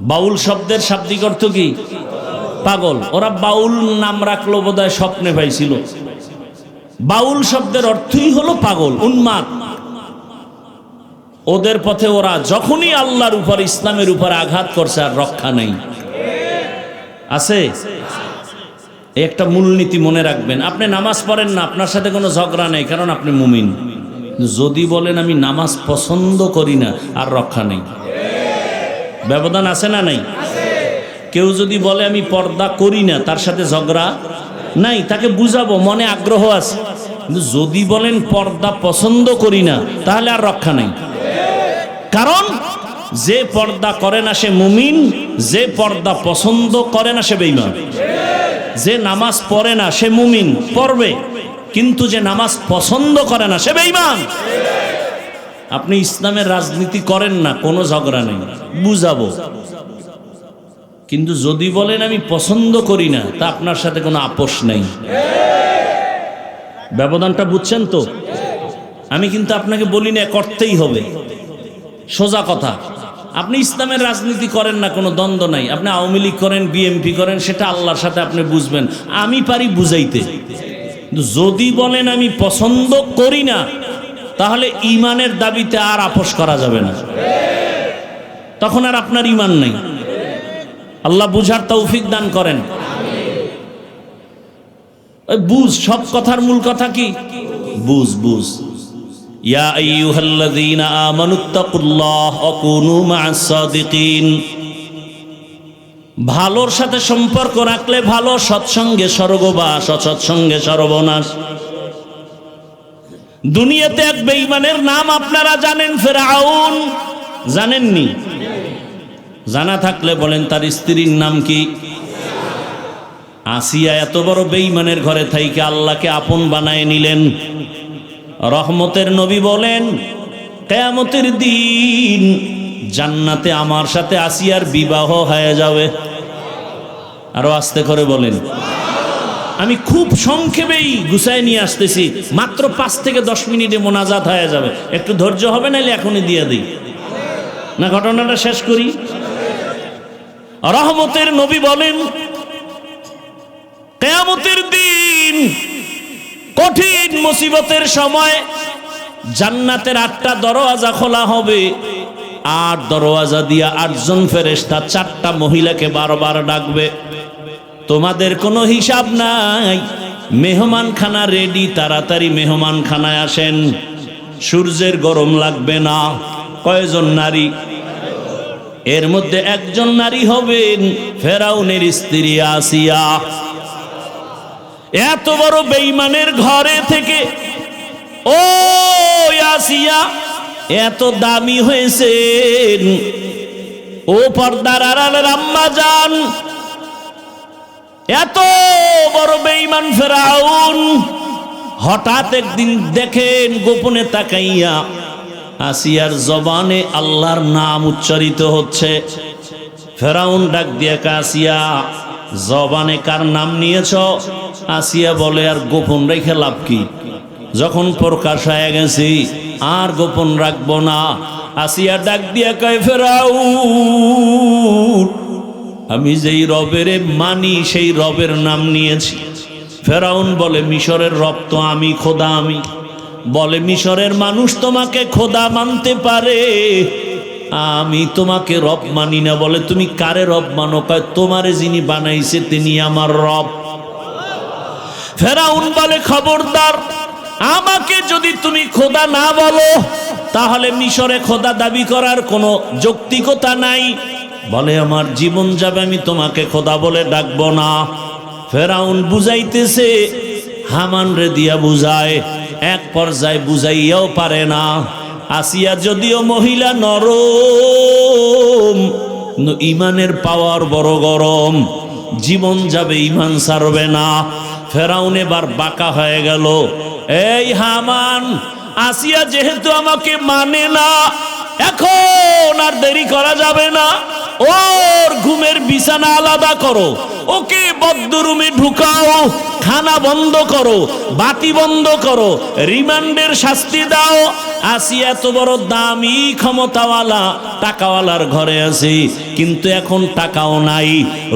বাউল শব্দের শাব্দিক অর্থ কি? পাগল। ওরা বাউল নাম রাখলো বোধহয় স্বপ্নে পাইছিল। বাউল শব্দের অর্থই হলো পাগল, উন্মাদ। ওদের পথে ওরা যখনই আল্লাহর উপর, ইসলামের উপর আঘাত করছে আর রক্ষা নেই। আছে একটা মূলনীতি মনে রাখবেন। আপনি নামাজ পড়েন না, আপনার সাথে কোনো ঝগড়া নেই, কারণ আপনি মুমিন। যদি বলেন আমি নামাজ পছন্দ করি না, আর রক্ষা নেই। ব্যবধান আছে না নাই? কেউ যদি বলে আমি পর্দা করি না, তার সাথে ঝগড়া নাই, তাকে বুঝাবো, মনে আগ্রহ আছে। কিন্তু যদি বলেন পর্দা পছন্দ করি না, তাহলে আর রক্ষা নেই। কারণ যে পর্দা করে না সে মুমিন, যে পর্দা পছন্দ করে না সে বেঈমান। যে নামাজ পড়ে না সে মুমিন, পড়বে, কিন্তু যে নামাজ পছন্দ করে না সে বেঈমান। আপনি ইসলামের রাজনীতি করেন না, কোনো ঝগড়া নেই, বুঝাবো। কিন্তু যদি বলেন আমি পছন্দ করি না, তা আপনার সাথে কোনো আপোষ নেই। ব্যবধানটা বুঝছেন তো? আমি কিন্তু আপনাকে বলি না করতেই হবে, সোজা কথা। আপনি ইসলামের রাজনীতি করেন না, কোনো দ্বন্দ্ব নাই। আপনি আওয়ামী লীগ করেন, বিএনপি করেন, সেটা আল্লাহর সাথে আপনি বুঝবেন। আমি পারি বুঝাইতে। কিন্তু যদি বলেন আমি পছন্দ করি না, তাহলে ইমানের দাবিতে আর আপোষ করা যাবে না। তখন আর আপনার ইমান নেই। আল্লাহ বুঝার তৌফিক দান করেন। বুঝ, সব কথার মূল কথা কি? বুঝ, বুঝ। ইয়া আইয়ুহাল্লাযীনা আমানুত্তাকুল্লাহ ওয়া কুনু মা'আস সাদিকিন। ভালোর সাথে সম্পর্ক রাখলে ভালো, সৎসঙ্গে স্বর্গবাস, অসৎসঙ্গে সর্বনাশ। দুনিয়াতে এক বেঈমানের নাম আপনারা জানেন, ফিরআউন। জানেননি? জানা থাকলে বলেন তার স্ত্রীর নাম কি? আসিয়া। এত বড় বেঈমানের ঘরে থাইকে আল্লাহকে আপন বানায় নিলেন। রহমতের নবী বলেন কিয়ামতের দিন জান্নাতে আমার সাথে আসিয়ার বিবাহ হয়ে যাবে। আরো আস্তে করে বলেন। আমি খুব সংক্ষেপেই গুছায় নিয়ে আসতেছি, মাত্র 5 থেকে 10 মিনিটে মোনাজাত হয়ে যাবে। একটু ধৈর্য হবে, নাইলে এখনই দিয়ে দিই না। ঘটনাটা শেষ করি। রহমতের নবী বলেন কিয়ামতের দিন কঠিন মুসিবতের সময় জান্নাতের 8টা দরওয়াজা খোলা হবে, আর দরওয়াজা দিয়া 8 জন ফেরেশতা 4টা মহিলাকে বারবার ডাকবে, তোমাদের কোনো হিসাব নাই, মেহমানখানা রেডি, তাড়াতাড়ি মেহমানখানায় আসেন, সূর্যের গরম লাগবে না। কয়জন নারী? এর মধ্যে একজন নারী হবেন ফেরাউনের স্ত্রী আসিয়া। এত বড় বেঈমানের ঘরে থেকে ও আসিয়া এত দামি হয়েছেন। ও পর্দার আড়ালের আম্মা জান, এত বড় বেঈমান ফেরাউন হঠাৎ একদিন দেখেন গোপনে তাকাইয়া আসিয়ার জবানে আল্লাহর নাম উচ্চারিত হচ্ছে। ফেরাউন ডাক দিয়ে, আসিয়া জবানে কার নাম নিয়েছ? আসিয়া বলে, আর গোপন রেখে লাভ কি, যখন প্রকাশ হয়ে গেছি আর গোপন রাখবো না। আসিয়া ডাক দিয়া কয়, ফেরাউন আমি যেই রবের মানি সেই রবের নাম নিয়েছি। ফেরাউন বলে, মিশরের রব তো আমি, খোদা আমি। বলে, মিশরের মানুষ তোমাকে খোদা মানতে পারে, আমি তোমাকে রব মানি না। বলে, তুমি কারে রব মানো? কয়, তোমারে যিনি বানাইছে তিনি আমার রব। ফেরাউন বলে, খবরদার, আমাকে যদি তুমি খোদা না বলো তাহলে মিশরে খোদা দাবি করার কোনো যৌক্তিকতা নাই। বলে, আমার জীবন যাবে, আমি তোমাকে খোদা বলে ডাকবো না। ফেরাউন বুঝাইতেছে, হামান রে দিয়া বুঝায়, এক পর্যায়ে বুঝাইয়াও পারে না। আসিয়া যদিও মহিলা নরম, ইমানের পাওয়ার বড় গরম, জীবন যাবে ইমান ছাড়বে না। ফেরাউন এবার বাঁকা হয়ে গেল। এই হামান, আসিয়া যেহেতু আমাকে মানে না, এখন আর দেরি করা যাবে না। ওর ঘুমের বিছানা আলাদা করো, ওকে বদ্ধরুমে ঢুকাও, খানা বন্ধ করো, বাতি বন্ধ করো, রিমান্ডের শাস্তি দাও। আসিয়া এত বড় দামি ক্ষমতাওয়ালা টাকাওয়ালার ঘরে আছে, কিন্তু এখন টাকাও নাই,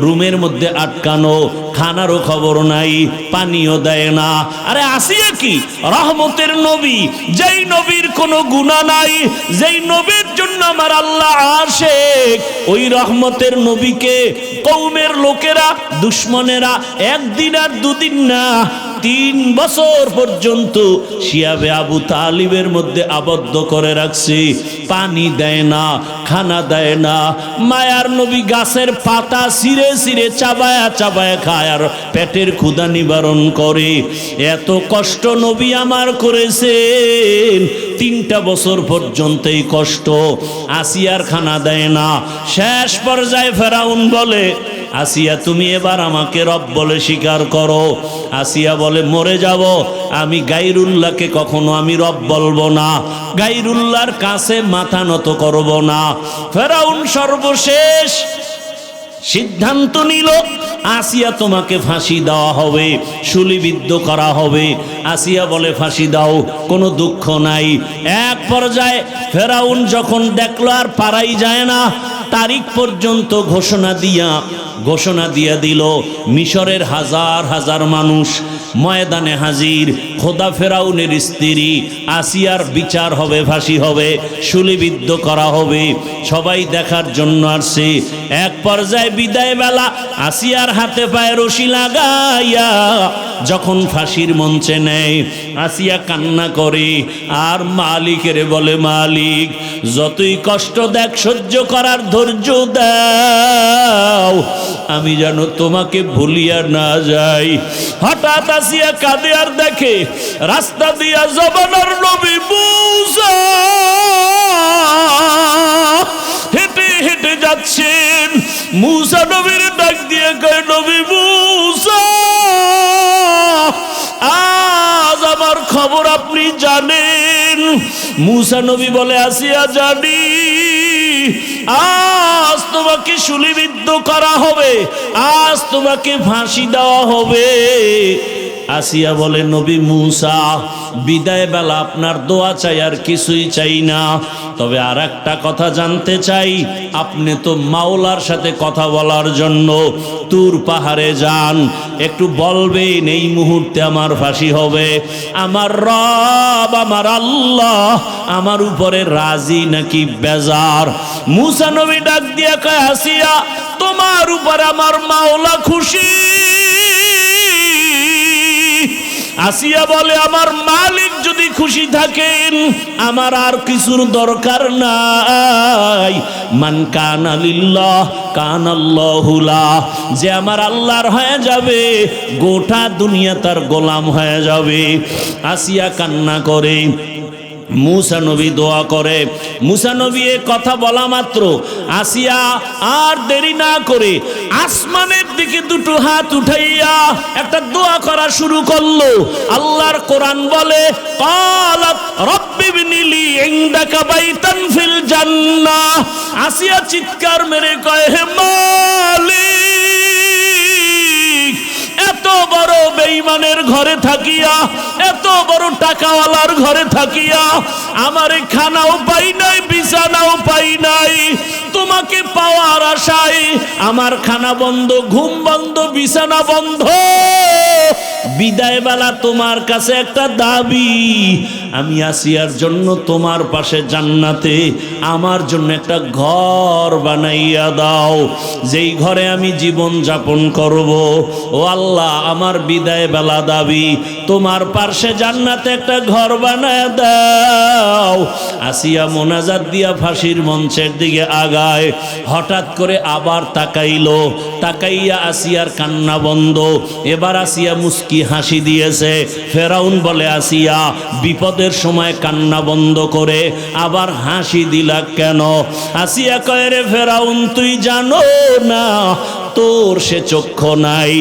রুমের মধ্যে আটকানো, খানারও খবর নাই, পানিও দেয় না। আরে আসিয়া কি রহমতের নবী, যেই নবীর কোনো গুনাহ নাই, যেই নবীর জন্য আমার আল্লাহ আশিক, ওই রহমতের নবীকে কওমের লোকেরা, দুশ্মনেরা একদিন আর দুদিন না 3 বছর পর্যন্ত শিয়াবে আবু তালিবের মধ্যে আবদ্ধ করে রাখছে। পানি দেয় না, খানা দেয় না। মায়ার নবী গাছের পাতা ছিঁড়ে ছিঁড়ে চাবায়া চাবায়া খায় আর পেটের ক্ষুধা নিবারণ করে। এত কষ্ট নবী আমার করেছেন, 3টা বছর পর্যন্ত এই কষ্ট। আসিয়ার খানা দেয় না। শেষ পর্যায়ে ফেরাউন বলে, আসিয়া তুমি এবার আমাকে রব বলে স্বীকার করো। আসিয়া বলে, মরে যাব, আমি গায়রুল্লাহকে কখনো আমি রব বলবো না, গায়রুল্লাহর কাছে মাথা নত করব না। ফেরাউন সর্বশেষ সিদ্ধান্ত নিল, আসিয়া তোমাকে ফাঁসি দেওয়া হবে, শুলিবিদ্ধ করা হবে। আসিয়া বলে, ফাঁসি দাও, কোনো দুঃখ নাই। এক পর্যায়ে ফেরাউন যখন দেখলো আর পারাই যায় না, তারিখ পর্যন্ত ঘোষণা দিয়া দিল। মিশরের হাজার হাজার মানুষ ময়দানে হাজির। খোদা ফেরাউনের স্ত্রী আসিয়ার বিচার হবে, ফাঁসি হবে, শুলিবিদ্ধ করা হবে। সবাই দেখার জন্য আসছে। এক পর্যায়ে বিদায় বেলা আসিয়ার হাতে পায়ে রশি লাগাইয়া যখন ফাঁসির মঞ্চে নেয়, আসিয়া কান্না করে আর মালিকের বলে, মালিক যতই কষ্ট দেখ সহ্য করার ধৈর্য দাও, আমি যেন তোমাকে ভুলিয়া না যাই। হঠাৎ আসিয়া কাঁদে আর দেখে রাস্তা দিয়া জমানার নবী মূসা হেঁটে হেঁটে যাচ্ছেন। মূসা নবীর ডাক দিয়ে কয়, নবী মূসা, আজ আমার খবর আপনি জানেন? মূসা নবী বলে, আসিয়া জানি, আজ তোমাকে শুলিবিদ্ধ করা হবে, আজ তোমাকে ফাঁসি দেওয়া হবে। আসিয়া বলে, নবী মূসা, বিদায় বেলা আপনার দোয়া চাই, আর কিছুই চাই না। তবে আর একটা কথা জানতে চাই, আপনি তো মাওলার সাথে কথা বলার জন্য তুর পাহাড়ে যান, একটু বলবেন এই মুহূর্তে আমার ফাঁসি হবে, আমার রব আমার আল্লাহ আমার উপরে রাজি নাকি বেজার? মূসা নবী ডাক দিয়া কয়, আসিয়া তোমার উপর আমার মাওলা খুশি। আসিয়া বলে, আমার মালিক যদি খুশি থাকেন আমার আর কিছুর দরকার নাই। মান কানা লিল্লাহ কানাল্লাহু লাহ, যে আমার আল্লাহর হয়ে যাবে গোটা দুনিয়া তার গোলাম হয়ে যাবে। আসিয়া কান্না করে, মূসা নবী দোয়া করে। মূসা নবী এ কথা বলা মাত্র আসিয়া আর দেরি না করে আসমানের দিকে দুটো হাত উঠাইয়া একটা দোয়া করা শুরু করলো। আল্লাহর কোরআন বলে, ক্বালাত রাব্বি ইবনিলি ইনদাকা বাইতান ফিল জান্নাহ। আসিয়া চিৎকার মেরে কয়, হে মালিক, এত বড় বেঈমানের ঘরে থাকিয়া, এত বড় টাকাওয়ালার ঘরে থাকিয়া আমার খানাও পাই নাই, বিছানাও পাই নাই। তোমাকে পাওয়ার আশায় আমার খানা বন্ধ, ঘুম বন্ধ, বিছানা বন্ধ। বিদায় বেলা তোমার কাছে একটা দাবি, আমি আসিয়ার জন্য তোমার পাশে জান্নাতে আমার জন্য একটা ঘর বানাইয়া দাও, যেই ঘরে আমি জীবন যাপন করব। ও আল্লাহ, আমার বিদায় বেলা দাবি তোমার পাশে জান্নাতে একটা ঘর বানায় দাও। আসিয়া মোনাজাত দিয়া ফাঁসির মঞ্চের দিকে আগায়। হঠাৎ করে আবার তাকাইলো, তাকাইয়া আসিয়ার কান্না বন্ধ। এবার আসিয়া মুস্কি হাসি দিয়েছে। ফেরাউন বলে, আসিয়া বিপদের সময় কান্না বন্ধ করে আবার হাসি দিলা কেন? আসিয়া কয়, রে ফেরাউন, তুই জানো না তোর সে চক্ষু নাই?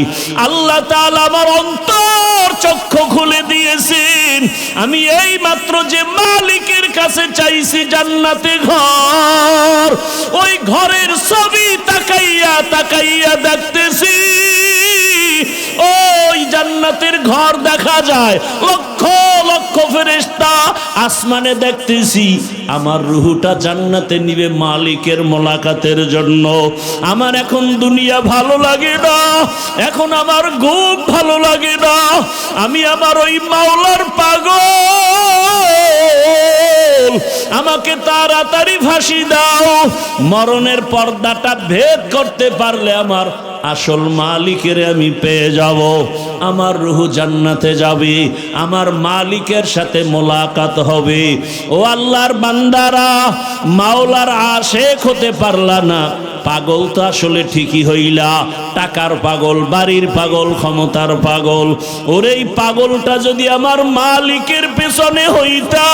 আল্লাহ তাআলা আমার অন্তর চক্ষু খুলে দিয়েছেন। আমি এই মাত্র যে মালিকের কাছে চাইছি জান্নাতে ঘর, ওই ঘরের ছবি তাকাইয়া তাকাইয়া দেখতেছি ওই জান্নাতের ঘর দেখা যায়। লক্ষ লক্ষ ফেরেশতা আসমানে দেখতেছি। আমার রুহুটা জান্নাতে নিবে মালিকের মোলাকাতের জন্য। আমার এখন দুনিয়া ভালো লাগে না, এখন আমার ঘুম ভালো লাগে না। আমি আমার ওই মাওলার পাগল। আমাকে তাড়াতাড়ি ফাঁসি দাও। মরণের পর্দাটা ভেদ করতে পারলে আমার আসল মালিকের আমি পেয়ে যাব। আমার রূহ জান্নাতে যাবে, আমার মালিকের সাথে মোলাকাত হবে। ও আল্লাহর বান্দারা, মাওলার আশেক হতে পারলা না, পাগল তো আসলে ঠিকই হইলা। টাকার পাগল, বাড়ির পাগল, ক্ষমতার পাগল। ওরে এই পাগলটা যদি আমার মালিকের পেছনে হইতা,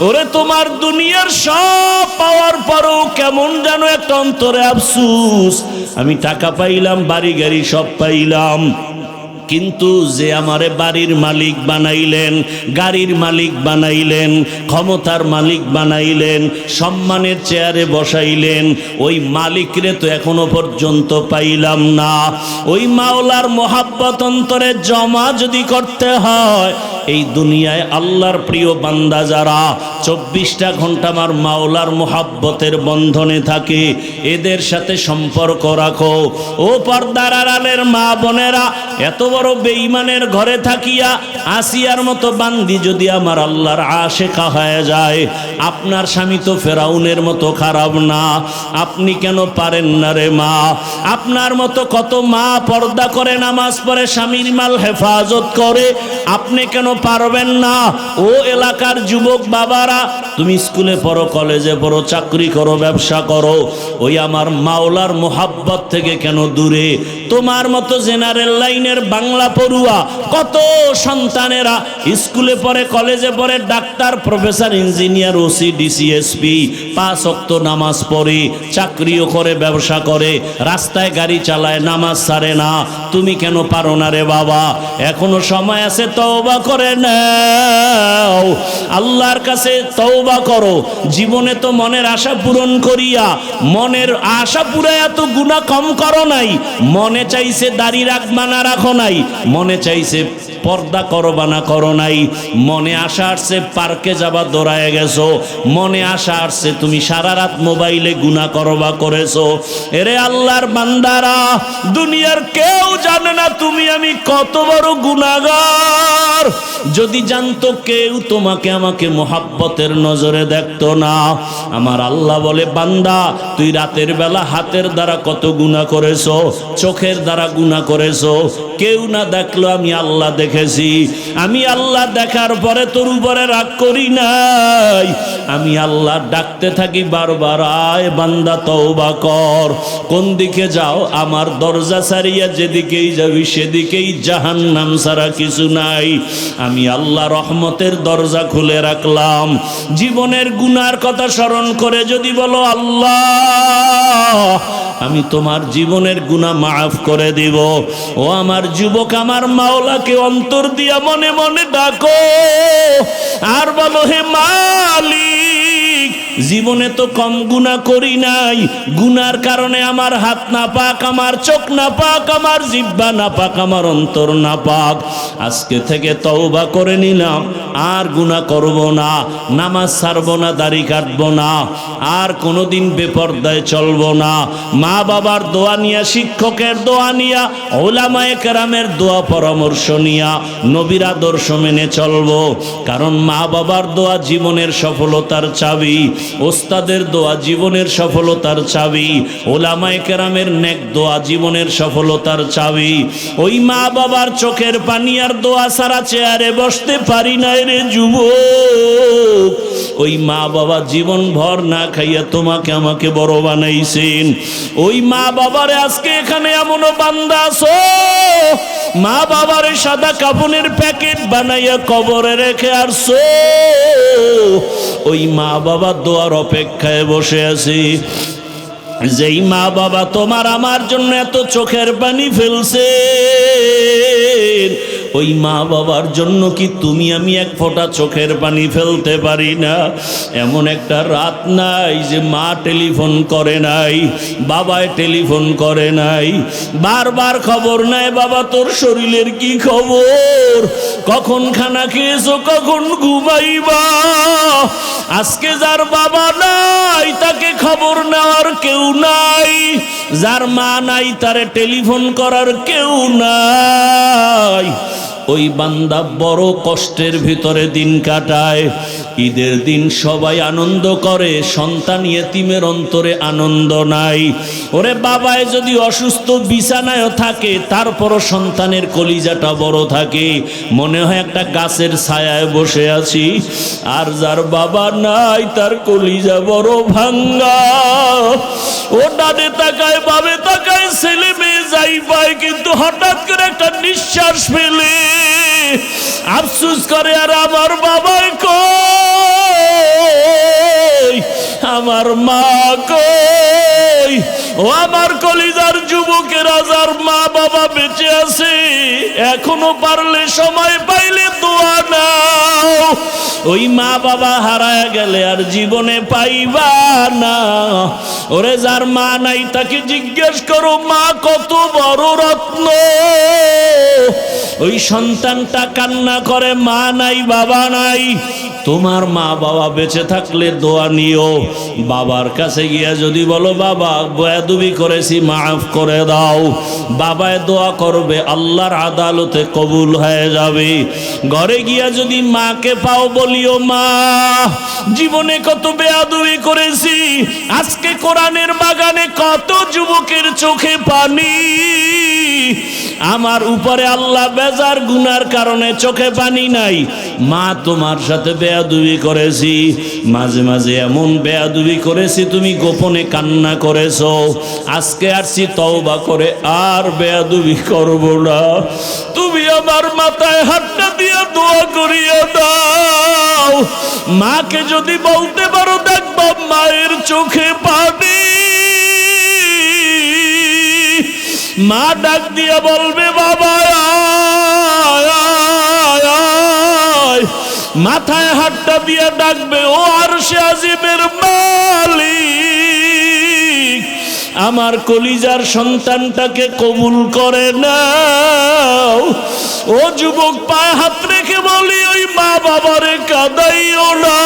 ওরে তোমার দুনিয়ার সব পাওয়ার পরও কেমন যেন একটা অন্তরে আফসুস। আমি টাকা পাইলাম, বাড়ি গাড়ি সব পাইলাম, কিন্তু যে আমারে বাড়ির মালিক বানাইলেন, গাড়ির মালিক বানাইলেন, ক্ষমতার মালিক বানাইলেন, সম্মানের চেয়ারে বসাইলেন, ওই মালিকরে তো এখনো পর্যন্ত পাইলাম না। ওই মাওলার মোহাব্বত অন্তরে জমা যদি করতে হয়, এই দুনিয়ায় আল্লাহর প্রিয় বান্দা যারা 24টা ঘন্টা আমার মাওলার মোহাব্বতের বন্ধনে থাকে, এদের সাথে সম্পর্ক রাখো। ও পর্দার আড়ালের মা বোনেরা, এত বড় বেঈমানের ঘরে থাকিয়া আসিয়ার মতো বান্দি যদি আমার আল্লাহর আশেকা হয়ে যায়, আপনার স্বামী তো ফেরাউনের মতো খারাপ না। আপনি কেন পারেন না রে মা? আপনার মতো কত মা পর্দা করে, নামাজ পড়ে, স্বামীর মাল হেফাজত করে, আপনি কেন পারবেন না? ও এলাকার যুবক বাবারা, তুমি স্কুলে পড়ো, কলেজে পড়ো, চাকরি করো, ব্যবসা করো, ওই আমার মাওলার মোহাব্বত থেকে কেন দূরে? তোমার মতো জেনারেল লাইনের বাংলা পড়ুয়া কত সন্তানেরা স্কুলে পড়ে, কলেজে পড়ে, doctor, professor, engineer, OC, DC, SP, 5 ওয়াক্ত নামাজ পড়ে, চাকরিও করে, ব্যবসা করে, রাস্তায় গাড়ি চালায়, নামাজ ছাড়ে না। তুমি কেন পারো না রে বাবা? এখনো সময় আছে, তওবা করে নাও, আল্লাহর কাছে তওবা করো। জীবনে তো মনের আশা পূরণ করিয়া, মনের আশা পুরাইয়া তো গুনাহ কম করো নাই। মনে চাইছে দাড়ি রাখবা না রাখো নাই, মনে চাইছে পর্দা করো বা না করো নাই, মনে আশা আসছে পার্কে যাবা দৌড়ায় গেছো, মনে আশা আসছে তুমি সারা রাত মোবাইলে গুনাহ করো বা করেছো। এরে আল্লাহর বান্দারা, দুনিয়ার কেউ জানে না তুমি আমি কত বড় গুনাহগার। যদি জানতো কেউ তোমাকে আমাকে মোহাব্বতের নজরে দেখতো না। আমার আল্লাহ বলে, বান্দা তুই রাতের বেলা হাতের দ্বারা কত গুনাহ করেছো, চোখের দ্বারা গুনাহ করেছো, কেউ না দেখলো, আমি আল্লাহ দেখেছি। আমি আল্লাহ দেখার পরে তোর উপরে রাগ করি নাই। আমি আল্লাহ ডাকতে থাকি বারবার, আয় বান্দা তওবা কর। কোন দিকে যাও? আমার দরজা ছাড়িয়া যেদিকেই যাবি সেদিকেই জাহান্নাম ছাড়া কিছু নাই। আমি আল্লাহ রহমতের দরজা খুলে রাখলাম। জীবনের গুনার কথা স্মরণ করে যদি বলো, আল্লাহ আমি তোমার জীবনের গুনাহ মাফ করে দিব। ও আমার যুবক, আমার মাওলাকে অন্তর দিয়া মনে মনে ডাকো আর বলো, হে মালিক, জীবনে তো কম গুনাহ করি নাই, গুনার কারণে আমার হাত না পাক, আমার চোখ না পাক, আমার জিহ্বা না পাক, আমার অন্তর না পাক। আজকে থেকে তওবা করে নিলাম, আর গুনাহ করব না, নামাজ ছাড়বো না, দাড়ি কাটবো না, আর কোনোদিন বেপরদায় চলবো না। মা বাবার দোয়া নিয়া, শিক্ষকের দোয়া নিয়া, উলামায়ে কেরামের দোয়া পরামর্শ নিয়া নবীর আদর্শ মেনে চলবো। কারণ মা বাবার দোয়া জীবনের সফলতার চাবি, ওস্তাদের দোয়া জীবনের সফলতার চাবি, উলামায়ে কেরামের নেক দোয়া জীবনের সফলতার চাবি। ওই মা বাবার চোখের পানি আর দোয়া ছাড়া চেয়ারে বসতে পারি না রে যুবক। ওই মা বাবা জীবন ভর না খাইয়া তোমাকে আমাকে বড় বানাইছেন। ওই মা বাবারে আজকে এখানে এমনও বান্দা আছো, মা বাবারে সাদা কাপড়ের প্যাকেট বানাইয়া কবরে রেখে আসছো। ওই মা বাবা দোয়ার অপেক্ষায় বসে আছি। যেই মা বাবা তোমার আমার জন্য এত চোখের পানি ফেলছে, ওই মা বাবার জন্য কি তুমি আমি এক ফোঁটা চোখের পানি ফেলতে পারি না? এমন একটা রাত নাই যে মা টেলিফোন করে নাই, বাবায় টেলিফোন করে নাই, বারবার খবর নেয় বাবা তোর শরীরের কি খবর, কখন খানা খেয়েছো, কখন ঘুমাইবা। আজকে যার বাবা নাই তাকে খবর নেওয়ার কেউ নাই, যার মা নাই তারে টেলিফোন করার কেউ নাই। ওই বান্দা বড় কষ্টের ভিতরে দিন কাটায়। ঈদের দিন সবাই আনন্দ করে, সন্তান ইয়েতিমের অন্তরে আনন্দ নাই। ওরে বাবায় যদি অসুস্থ বিছানায় থাকে তারপরও সন্তানের কলিজাটা বড় থাকে, মনে হয় একটা গাছের ছায়ায় বসে আছি। আর যার বাবা নাই তার কলিজা বড় ভাঙ্গা। ও ডানে তাকায় বামে তাকায়, ছেলে মেয়ে যাই পায়, কিন্তু হঠাৎ করে একটা নিঃশ্বাস ফেলে আফসোস করে আর আমার বাবাই কই, আমার মা কই। ও আমার কলিজার যুবকেরা, যার মা বাবা বেঁচে আছে এখনো পারলে সময় পাইলে দোয়া নাও। ওই মা বাবা হারায় গেলে আর জীবনে পাইবা না। ওরে যার মা নাই তাকে জিজ্ঞেস করো মা কত বড় রত্ন। ওই সন্তানটা কান্না করে মা নাই বাবা নাই। তোমার মা বাবা বেঁচে থাকলে দোয়া নিও। বাবার কাছে গিয়া যদি বলো বাবা বেয়াদবি করেছি মাফ করে দাও, বাবায় দোয়া করবে, আল্লাহর আদালতে কবুল হয়ে যাবে। ঘরে গিয়া যদি মাকে পাও বলিও মা জীবনে কত বেয়াদবি করেছি, আজকে কোরআনের বাগানে কত যুবকের চোখে পানি, আমার উপরে আল্লাহ বেজার গুনার কারণে চোখে পানি নাই। মা তোমার সাথে বেয়াদবি করেছি, মাঝে মাঝে এমন বেয়াদবি করেছি তুমি গোপনে কান্না করেছো। আজকে আসছি তওবা করে আর বেয়াদবি করব না। তুমি আমার মাথায় হাতটা দিয়ে দোয়া করিয়ে দাও। মাকে যদি বলতে পারো দেখবা মায়ের চোখে পানি। মা ডাক দিয়ে বলবে বাবা আয় আয় আয়, মাথায় হাতটা দিয়ে ডাকবে ও আরশে আজিমের মালিক, আমার কলিজার সন্তানটাকে কবুল করে নাও। ও যুবক পায়ে হাত রেখে বলি ওই মা বাবারে কাঁদাইও না,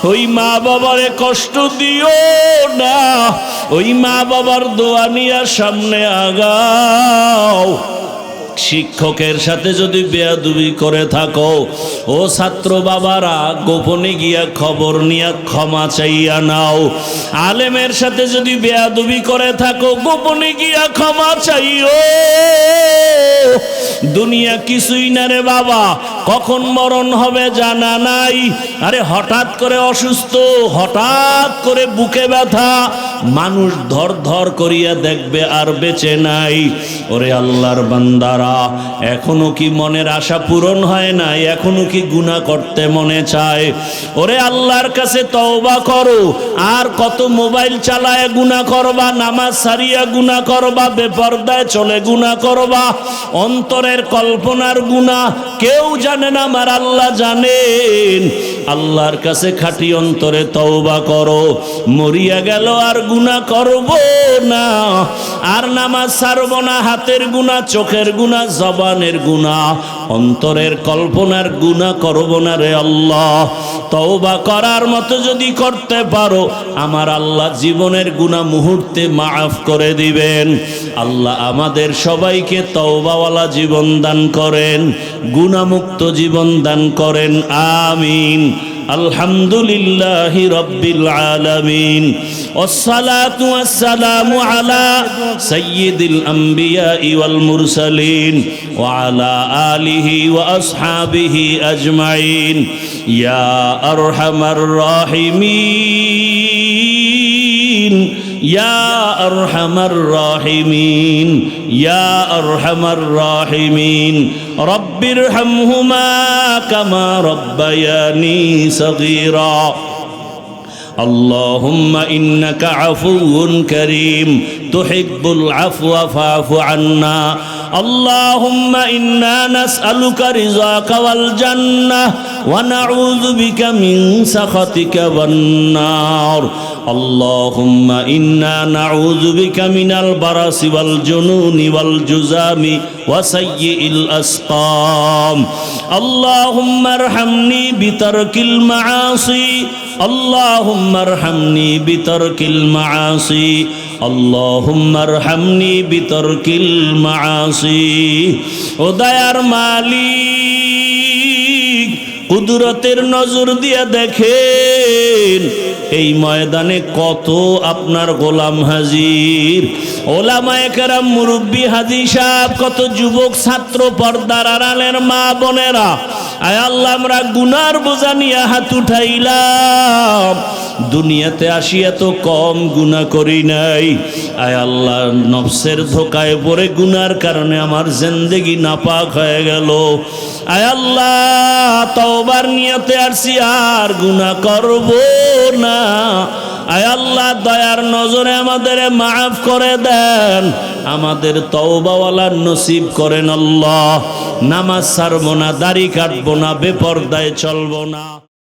ওই মা বাবারে কষ্ট দিও না। ওই মা বাবার দোয়া নিয়ে সামনে আগাও। শিক্ষকের সাথে যদি বেয়াদবি করে থাকো, ও ছাত্র বাবারা গোপনে গিয়া খবর নিয়ে ক্ষমা চাইয়া নাও। আলেমের সাথে যদি বেয়াদবি করে থাকো, গোপনে গিয়া ক্ষমা চাইও। দুনিয়া কিছুই না রে বাবা, কখন মরণ হবে জানা নাই। আরে হঠাৎ করে অসুস্থ, হঠাৎ করে বুকে ব্যথা, মানুষ ধর ধর করিয়া দেখবে আর বেঁচে নাই। ওরে আল্লাহর বান্দারা, এখনো কি মনের আশা পূরণ হয় না? এখনো কি গুনাহ করতে মনে চায়? ওরে আল্লাহর কাছে তওবা করো। আর কত মোবাইল চালায় গুনাহ করবা, নামাজ সারিয়া গুনাহ করবা, বেপরদায় চলে গুনাহ করবা, অন্তরের কল্পনার গুনাহ কেউ জানে না, আমার আল্লাহ জানেন। আল্লাহর কাছে খাঁটি অন্তরে তওবা করো। মরিয়া গেল আর গুনাহ করব না, আর নামাজ ছাড়ব না, হাতের গুনাহ, চোখের গুনাহ, জবানের গুনাহ, অন্তরের কল্পনার গুনাহ করব না রে আল্লাহ। তওবা করার মতো যদি করতে পারো, আমার আল্লাহ জীবনের গুনাহ মুহূর্তে মাফ করে দিবেন। আল্লাহ আমাদের সবাইকে তওবাওয়ালা জীবন দান করেন, গুনাহমুক্ত জীবন দান করেন, আমিন। আলহামদুলিল্লাহি রাব্বিল আলামিন, ওয়াসসালাতু ওয়াসসালামু আলা সাইয়্যিদিল আম্বিয়া ওয়াল মুরসালিন ওয়া আলা আলিহি ওয়া আসহাবিহি আজমাইন। ইয়া আরহামার রাহিমিন ইয়া আরহামার রাহিমিন ইয়া আরহামার রাহিমিন রব্বিরহামহুমা কামা রব্বায়ানি সগীরা اللهم إنك عفو كريم تحب العفو فاعف عنا اللهم إنا نسألك رضاك والجنة ونعوذ بك من سخطك والنار اللهم إنا نعوذ بك من البرص والجنون والجذام وسيء الأسقام اللهم ارحمني بترك المعاصي اللهم ارحمني بترك المعاصي اللهم ارحمني بترك المعاصي ও দয়ার মালিক কুদরতের নজর দিয়ে দেখেন এই ময়দানে কত আপনার গোলাম হাজির ওলামায়ে কেরাম মুরব্বী হাজী সাহেব কত যুবক ছাত্র পর্দার আড়ালের মা বোনেরা আয় আল্লাহ আমরা গুনার বোঝা নিয়ে হাত উঠাইলাম দুনিয়াতে আসিয়া তো কম গুনাহ করি নাই আয় আল্লাহ নফসের ধোকায় পড়ে গুনার কারণে আমার জিন্দেগি নাপাক হয়ে গেল আয় আল্লাহ তওবার নিয়তে আসছি আর গুনাহ করব না আয় আল্লাহ দয়ার নজরে আমাদের মাফ করে দেন আমাদের তওবাওয়ালা নসিব করেন আল্লাহ নামাজ ছাড়বো না দাড়ি কাটবো না বেপরদায় চলবো না